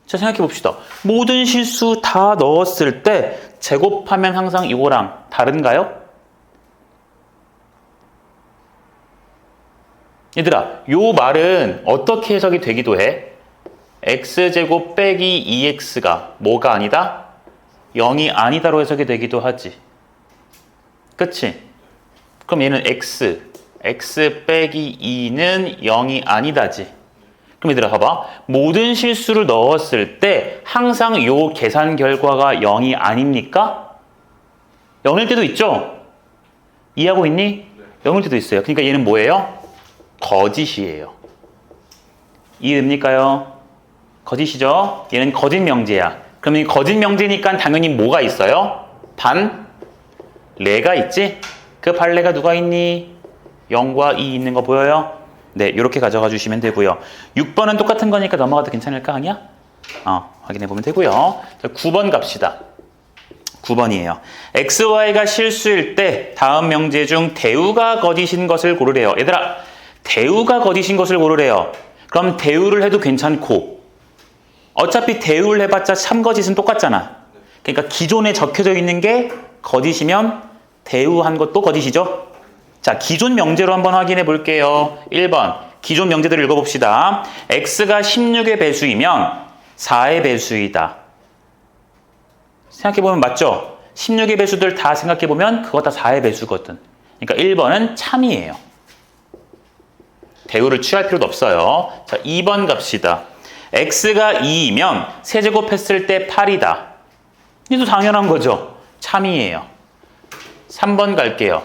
자, 생각해 봅시다. 모든 실수 다 넣었을 때 제곱하면 항상 이거랑 다른가요? 얘들아, 요 말은 어떻게 해석이 되기도 해? x제곱 빼기 2x가 뭐가 아니다? 0이 아니다로 해석이 되기도 하지. 그치? 그럼 얘는 x 빼기 2는 0이 아니다지. 그럼 얘들아 봐봐. 모든 실수를 넣었을 때 항상 요 계산 결과가 0이 아닙니까? 0일 때도 있죠? 이해하고 있니? 0일 때도 있어요. 그러니까 얘는 뭐예요? 거짓이에요. 이해됩니까요? 거짓이죠? 얘는 거짓 명제야. 그럼 이 거짓 명제니까 당연히 뭐가 있어요? 반례가 있지? 그 반례가 누가 있니? 0과 2 있는 거 보여요? 네, 이렇게 가져가 주시면 되고요. 6번은 똑같은 거니까 넘어가도 괜찮을까, 아니야? 확인해 보면 되고요. 자, 9번 갑시다. 9번이에요. x, y가 실수일 때 다음 명제 중 대우가 거짓인 것을 고르래요. 얘들아, 대우가 거짓인 것을 고르래요. 그럼 대우를 해도 괜찮고 어차피 대우를 해봤자 참거짓은 똑같잖아. 그러니까 기존에 적혀져 있는 게 거짓이면 대우한 것도 거짓이죠. 자, 기존 명제로 한번 확인해 볼게요. 1번 기존 명제들을 읽어봅시다. x가 16의 배수이면 4의 배수이다. 생각해보면 맞죠? 16의 배수들 다 생각해보면 그거 다 4의 배수거든. 그러니까 1번은 참이에요. 대우를 취할 필요도 없어요. 자, 2번 갑시다. x가 2이면 세제곱했을 때 8이다. 이도 당연한 거죠. 참이에요. 3번 갈게요.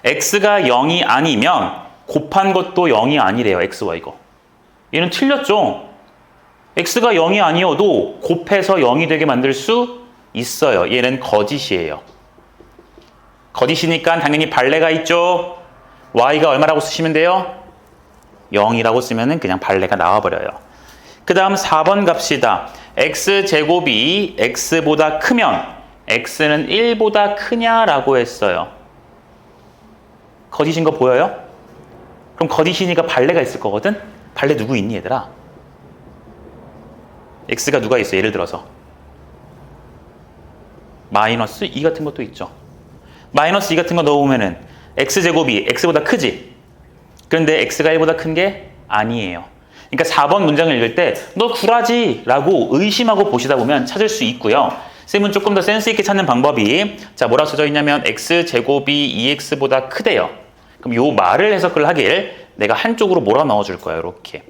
x가 0이 아니면 곱한 것도 0이 아니래요. x와 이거. 얘는 틀렸죠? x가 0이 아니어도 곱해서 0이 되게 만들 수 있어요. 얘는 거짓이에요. 거짓이니까 당연히 발레가 있죠. y가 얼마라고 쓰시면 돼요? 0이라고 쓰면 그냥 발레가 나와버려요. 그 다음 4번 갑시다. x제곱이 x보다 크면 x는 1보다 크냐라고 했어요. 거짓인 거 보여요? 그럼 거짓이니까 발레가 있을 거거든? 발레 누구 있니 얘들아? x가 누가 있어? 예를 들어서 마이너스 2 같은 것도 있죠. 마이너스 2 같은 거 넣어보면은 x제곱이 x보다 크지? 그런데 x가 1보다 큰 게 아니에요. 그러니까 4번 문장을 읽을 때 너 구라지 라고 의심하고 보시다 보면 찾을 수 있고요. 쌤은 조금 더 센스 있게 찾는 방법이 자 뭐라고 써져 있냐면 x제곱이 2x보다 크대요. 그럼 요 말을 해석을 하길 내가 한쪽으로 몰아 넣어줄 거야. 이렇게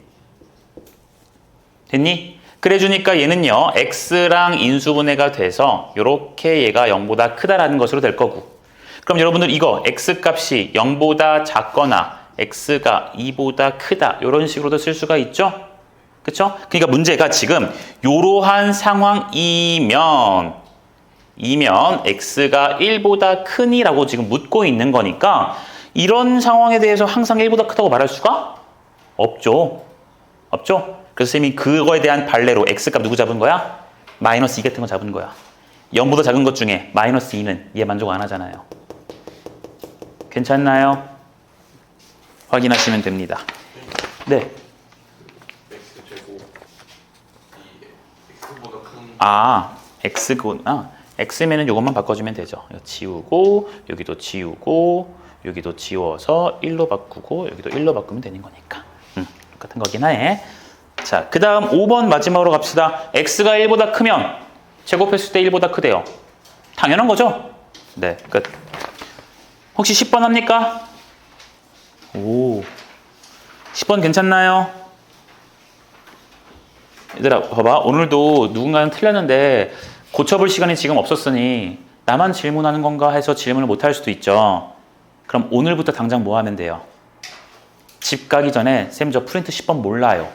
됐니? 그래 주니까 얘는요 x랑 인수분해가 돼서 이렇게 얘가 0보다 크다라는 것으로 될 거고, 그럼 여러분들 이거 x값이 0보다 작거나 x가 2보다 크다 이런 식으로도 쓸 수가 있죠? 그쵸? 그러니까 문제가 지금 이러한 상황이면 x가 1보다 크니라고 지금 묻고 있는 거니까 이런 상황에 대해서 항상 1보다 크다고 말할 수가 없죠. 없죠? 그래서 쌤이 그거에 대한 발레로 x값 누구 잡은 거야? 마이너스 2 같은 거 잡은 거야. 0보다 작은 것 중에 마이너스 2는 얘 만족 안 하잖아요. 괜찮나요? 확인하시면 됩니다. 네. x제곱 x보다 큰 x구나. x면은 이것만 바꿔주면 되죠. 이거 지우고 여기도 지우고 여기도 지워서 1로 바꾸고 여기도 1로 바꾸면 되는 거니까. 똑같은 거긴 해. 자, 그 다음 5번 마지막으로 갑시다. x가 1보다 크면 제곱했을 때 1보다 크대요. 당연한 거죠? 네, 끝. 혹시 10번 합니까? 오, 10번 괜찮나요? 얘들아 봐봐, 오늘도 누군가는 틀렸는데 고쳐볼 시간이 지금 없었으니 나만 질문하는 건가 해서 질문을 못 할 수도 있죠. 그럼 오늘부터 당장 뭐 하면 돼요? 집 가기 전에 쌤 저 프린트 10번 몰라요.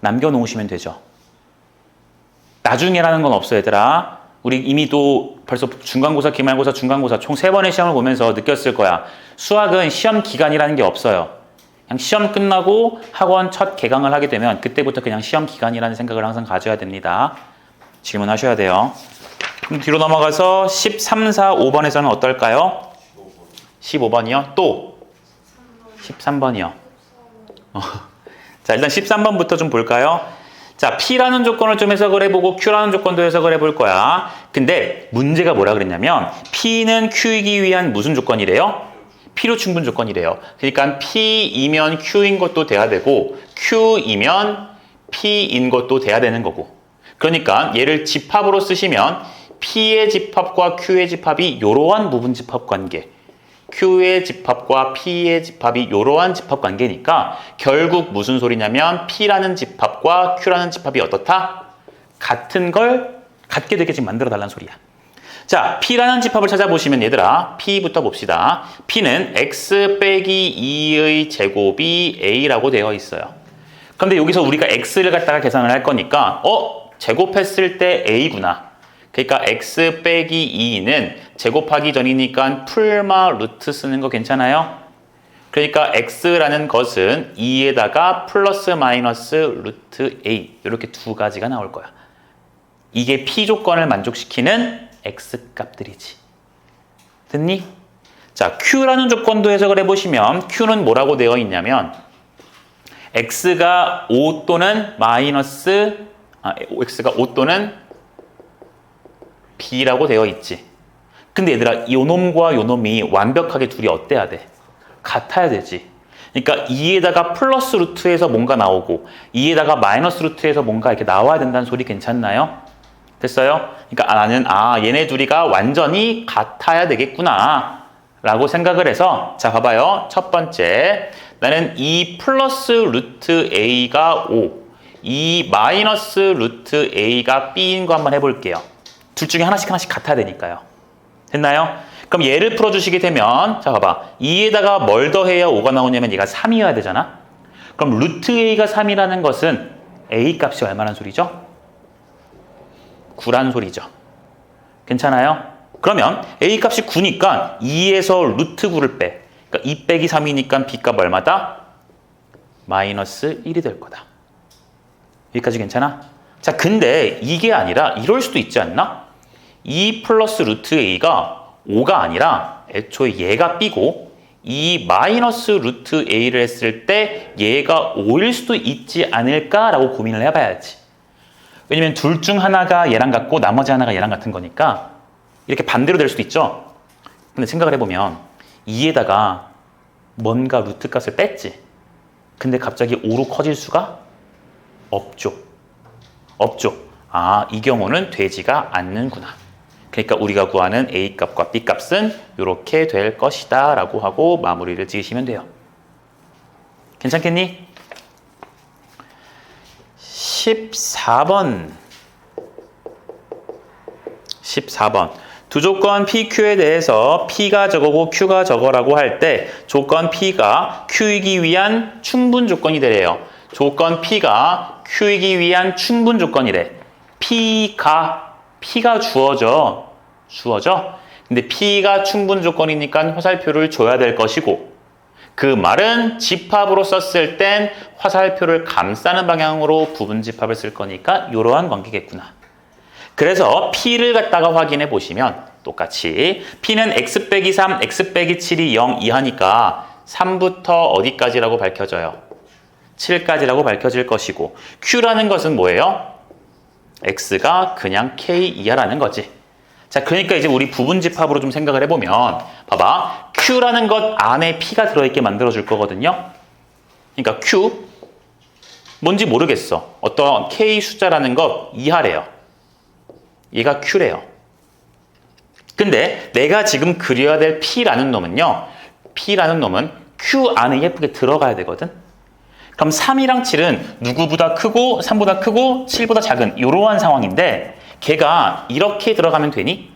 남겨놓으시면 되죠. 나중에라는 건 없어 얘들아. 우리 이미 또 벌써 중간고사, 기말고사, 중간고사 총 3번의 시험을 보면서 느꼈을 거야. 수학은 시험 기간이라는 게 없어요. 그냥 시험 끝나고 학원 첫 개강을 하게 되면 그때부터 그냥 시험 기간이라는 생각을 항상 가져야 됩니다. 질문하셔야 돼요. 그럼 뒤로 넘어가서 13, 4, 5번에서는 어떨까요? 15번이요? 또 13번이요. 자, 일단 13번부터 좀 볼까요? 자, P라는 조건을 좀 해석을 해보고 Q라는 조건도 해석을 해볼 거야. 근데 문제가 뭐라 그랬냐면 P는 Q이기 위한 무슨 조건이래요? 필요 충분 조건이래요. 그러니까 P이면 Q인 것도 돼야 되고 Q이면 P인 것도 돼야 되는 거고. 그러니까 얘를 집합으로 쓰시면 P의 집합과 Q의 집합이 이러한 부분 집합 관계, Q의 집합과 P의 집합이 이러한 집합 관계니까 결국 무슨 소리냐면 P라는 집합과 Q라는 집합이 어떻다? 같은 걸 같게 되게 지금 만들어 달라는 소리야. 자, P라는 집합을 찾아보시면 얘들아, P부터 봅시다. P는 X 빼기 2의 제곱이 A라고 되어 있어요. 그런데 여기서 우리가 X를 갖다가 계산을 할 거니까 제곱했을 때 A구나. 그러니까 x 빼기 2는 제곱하기 전이니까 풀마 루트 쓰는 거 괜찮아요? 그러니까 x라는 것은 2에다가 플러스 마이너스 루트 a 이렇게 두 가지가 나올 거야. 이게 p 조건을 만족시키는 x 값들이지. 됐니? 자, q라는 조건도 해석을 해보시면 q는 뭐라고 되어 있냐면 x가 5 또는 x가 5 또는 B라고 되어 있지. 근데 얘들아, 요 놈과 요 놈이 완벽하게 둘이 어때야 돼? 같아야 되지. 그러니까 2에다가 플러스 루트에서 뭔가 나오고 2에다가 마이너스 루트에서 뭔가 이렇게 나와야 된다는 소리 괜찮나요? 됐어요? 그러니까 나는 얘네 둘이가 완전히 같아야 되겠구나 라고 생각을 해서 자 봐봐요. 첫 번째, 나는 2 플러스 루트 A가 5, 이 마이너스 루트 a가 b인 거 한번 해볼게요. 둘 중에 하나씩 같아야 되니까요. 됐나요? 그럼 얘를 풀어주시게 되면 자 봐봐. 2에다가 뭘 더해야 5가 나오냐면 얘가 3이어야 되잖아. 그럼 루트 a가 3이라는 것은 a 값이 얼마란 소리죠? 9란 소리죠. 괜찮아요? 그러면 a 값이 9니까 2에서 루트 9를 빼. 그러니까 2 빼기 3이니까 b 값 얼마다? 마이너스 1이 될 거다. 여기까지 괜찮아? 자, 근데 이게 아니라 이럴 수도 있지 않나? 2 플러스 루트 a가 5가 아니라 애초에 얘가 b고 이 마이너스 루트 a를 했을 때 얘가 5일 수도 있지 않을까라고 고민을 해봐야지. 왜냐면 둘 중 하나가 얘랑 같고 나머지 하나가 얘랑 같은 거니까 이렇게 반대로 될 수도 있죠. 근데 생각을 해보면 2에다가 뭔가 루트 값을 뺐지. 근데 갑자기 5로 커질 수가 없죠. 없죠. 아, 이 경우는 되지가 않는구나. 그러니까 우리가 구하는 A 값과 B 값은 이렇게 될 것이다 라고 하고 마무리를 지으시면 돼요. 괜찮겠니? 14번. 두 조건 PQ에 대해서 P가 저거고 Q가 저거라고 할 때 조건 P가 Q이기 위한 충분 조건이 되래요. 조건 P가 Q이기 위한 충분 조건이래. P가 주어져. 근데 P가 충분 조건이니까 화살표를 줘야 될 것이고 그 말은 집합으로 썼을 땐 화살표를 감싸는 방향으로 부분 집합을 쓸 거니까 이러한 관계겠구나. 그래서 P를 갖다가 확인해 보시면 똑같이 P는 x 빼기 3, x 빼기 7이 0 이하니까 3부터 어디까지라고 밝혀져요? 7까지라고 밝혀질 것이고 Q라는 것은 뭐예요? X가 그냥 K 이하라는 거지. 자, 그러니까 이제 우리 부분 집합으로 좀 생각을 해보면 봐봐. Q라는 것 안에 P가 들어있게 만들어줄 거거든요. 그러니까 Q 뭔지 모르겠어. 어떤 K 숫자라는 것 이하래요. 얘가 Q래요. 근데 내가 지금 그려야 될 P라는 놈은요. P라는 놈은 Q 안에 예쁘게 들어가야 되거든. 그럼 3이랑 7은 누구보다 크고 3보다 크고 7보다 작은 이러한 상황인데 걔가 이렇게 들어가면 되니?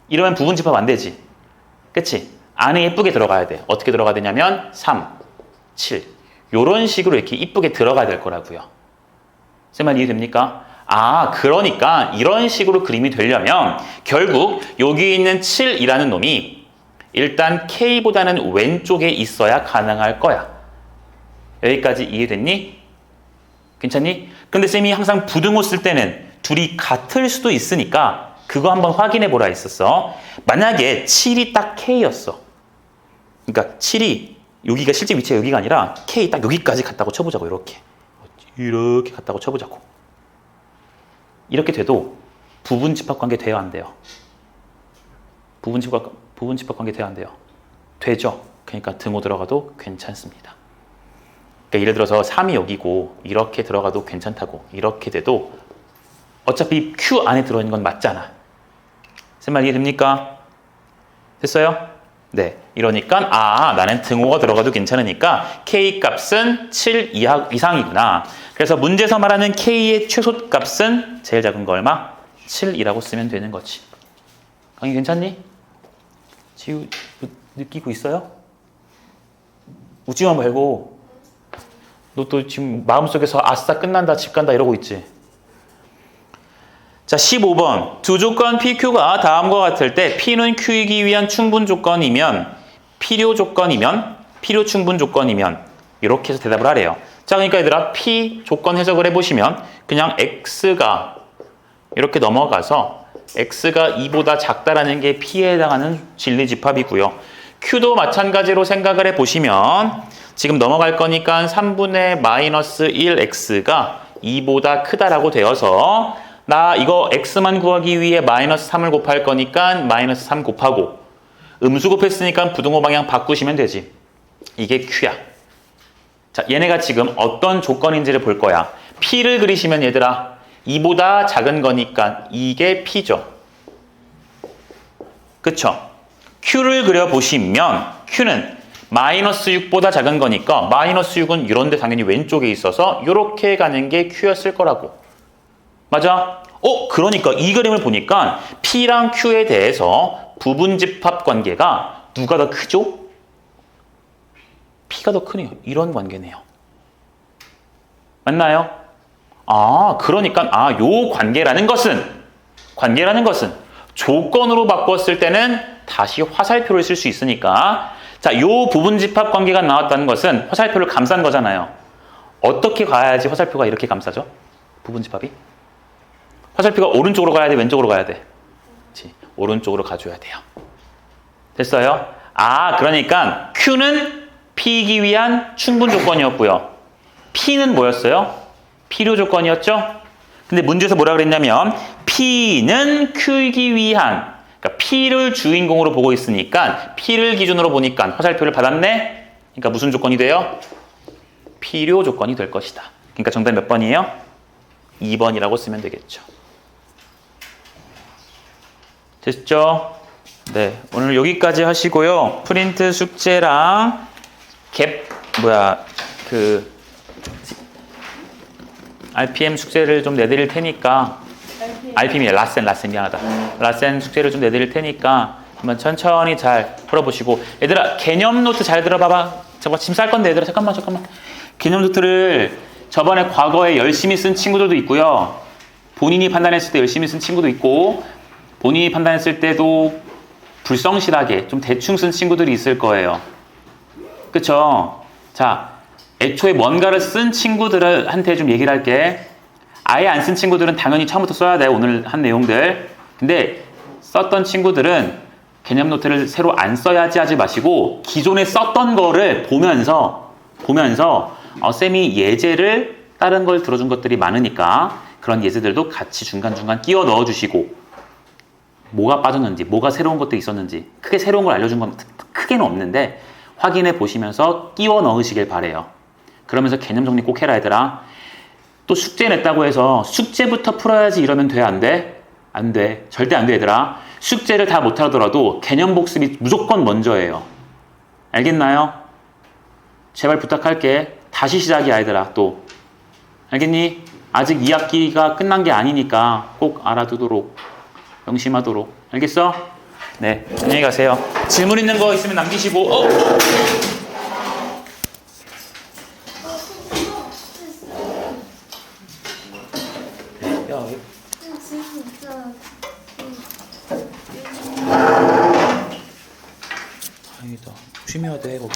이러면 부분 집합 안 되지. 그치? 안에 예쁘게 들어가야 돼. 어떻게 들어가야 되냐면 3, 7 이런 식으로 이렇게 이쁘게 들어가야 될 거라고요. 쌤 말 이해됩니까? 아, 그러니까 이런 식으로 그림이 되려면 결국 여기 있는 7이라는 놈이 일단 K보다는 왼쪽에 있어야 가능할 거야. 여기까지 이해됐니? 괜찮니? 근데 쌤이 항상 부등호 쓸 때는 둘이 같을 수도 있으니까 그거 한번 확인해 보라 했었어. 만약에 7이 딱 K였어. 그러니까 7이 여기가 실제 위치가 여기가 아니라 K 딱 여기까지 갔다고 쳐보자고. 이렇게 갔다고 쳐보자고. 이렇게 돼도 부분 집합 관계 돼야 안 돼요? 부분 집합 관계 돼야 안 돼요? 되죠? 그러니까 등호 들어가도 괜찮습니다. 그러니까 예를 들어서 3이 여기고 이렇게 들어가도 괜찮다고. 이렇게 돼도 어차피 Q 안에 들어있는 건 맞잖아. 쌤 말 이해됩니까? 됐어요? 네. 이러니까 나는 등호가 들어가도 괜찮으니까 K 값은 7 이상이구나. 그래서 문제에서 말하는 K의 최소값은 제일 작은 거 얼마? 7이라고 쓰면 되는 거지. 강의 괜찮니? 지우 느끼고 있어요? 웃지만 말고. 너 또 지금 마음속에서 아싸 끝난다 집 간다 이러고 있지. 자, 15번. 두 조건 PQ가 다음과 같을 때 P는 Q이기 위한 충분 조건이면 필요 충분 조건이면 이렇게 해서 대답을 하래요. 자, 그러니까 얘들아 P 조건 해석을 해보시면 그냥 X가 이렇게 넘어가서 X가 2보다 작다라는 게 P에 해당하는 진리 집합이고요. Q도 마찬가지로 생각을 해보시면 지금 넘어갈 거니까 3분의 마이너스 1X가 2보다 크다라고 되어서 나 이거 X만 구하기 위해 마이너스 3을 곱할 거니까 마이너스 3 곱하고 음수 곱했으니까 부등호 방향 바꾸시면 되지. 이게 Q야. 자, 얘네가 지금 어떤 조건인지를 볼 거야. P를 그리시면 얘들아 2보다 작은 거니까 이게 P죠. 그쵸? Q를 그려보시면 Q는 마이너스 6보다 작은 거니까 마이너스 6은 이런데 당연히 왼쪽에 있어서 이렇게 가는 게 Q였을 거라고. 맞아? 그러니까 이 그림을 보니까 P랑 Q에 대해서 부분집합 관계가 누가 더 크죠? P가 더 크네요. 이런 관계네요. 맞나요? 그러니까 요 관계라는 것은 조건으로 바꿨을 때는 다시 화살표를 쓸 수 있으니까 자, 요 부분집합 관계가 나왔다는 것은 화살표를 감싼 거잖아요. 어떻게 가야지 화살표가 이렇게 감싸죠? 부분집합이? 화살표가 오른쪽으로 가야 돼, 왼쪽으로 가야 돼? 그렇지. 오른쪽으로 가줘야 돼요. 됐어요? 그러니까 Q는 P이기 위한 충분 조건이었고요. P는 뭐였어요? 필요 조건이었죠? 근데 문제에서 뭐라 그랬냐면 P는 Q이기 위한, 그러니까 P를 주인공으로 보고 있으니까 P를 기준으로 보니까 화살표를 받았네? 그러니까 무슨 조건이 돼요? 필요 조건이 될 것이다. 그러니까 정답 몇 번이에요? 2번이라고 쓰면 되겠죠. 됐죠? 네, 오늘 여기까지 하시고요. 프린트 숙제랑 RPM 숙제를 좀 내드릴 테니까 RPM이 라센 미안하다. 라센 숙제를 좀 내드릴 테니까 한번 천천히 잘 풀어보시고 얘들아 개념 노트 잘 들어봐봐. 저거 짐 쌀 건데 얘들아 잠깐만 개념 노트를 저번에 과거에 열심히 쓴 친구들도 있고요. 본인이 판단했을 때 열심히 쓴 친구도 있고 본인이 판단했을 때도 불성실하게 좀 대충 쓴 친구들이 있을 거예요. 그쵸? 자, 애초에 뭔가를 쓴 친구들한테 좀 얘기를 할게. 아예 안 쓴 친구들은 당연히 처음부터 써야 돼. 오늘 한 내용들. 근데 썼던 친구들은 개념 노트를 새로 안 써야지 하지 마시고 기존에 썼던 거를 보면서 쌤이 예제를 다른 걸 들어준 것들이 많으니까 그런 예제들도 같이 중간중간 끼워 넣어주시고 뭐가 빠졌는지, 뭐가 새로운 것도 있었는지 크게 새로운 걸 알려준 건 크게는 없는데 확인해 보시면서 끼워 넣으시길 바래요. 그러면서 개념 정리 꼭 해라 얘들아. 또 숙제 냈다고 해서 숙제부터 풀어야지 이러면 돼? 안 돼? 안 돼. 절대 안 돼 얘들아. 숙제를 다 못하더라도 개념 복습이 무조건 먼저예요. 알겠나요? 제발 부탁할게. 다시 시작이야 얘들아 또. 알겠니? 아직 2학기가 끝난 게 아니니까 꼭 알아두도록 명심하도록. 알겠어? 네, 안녕히 가세요. 질문 있는 거 있으면 남기시고. 야, 진짜. 다행이다. 조심해야 돼.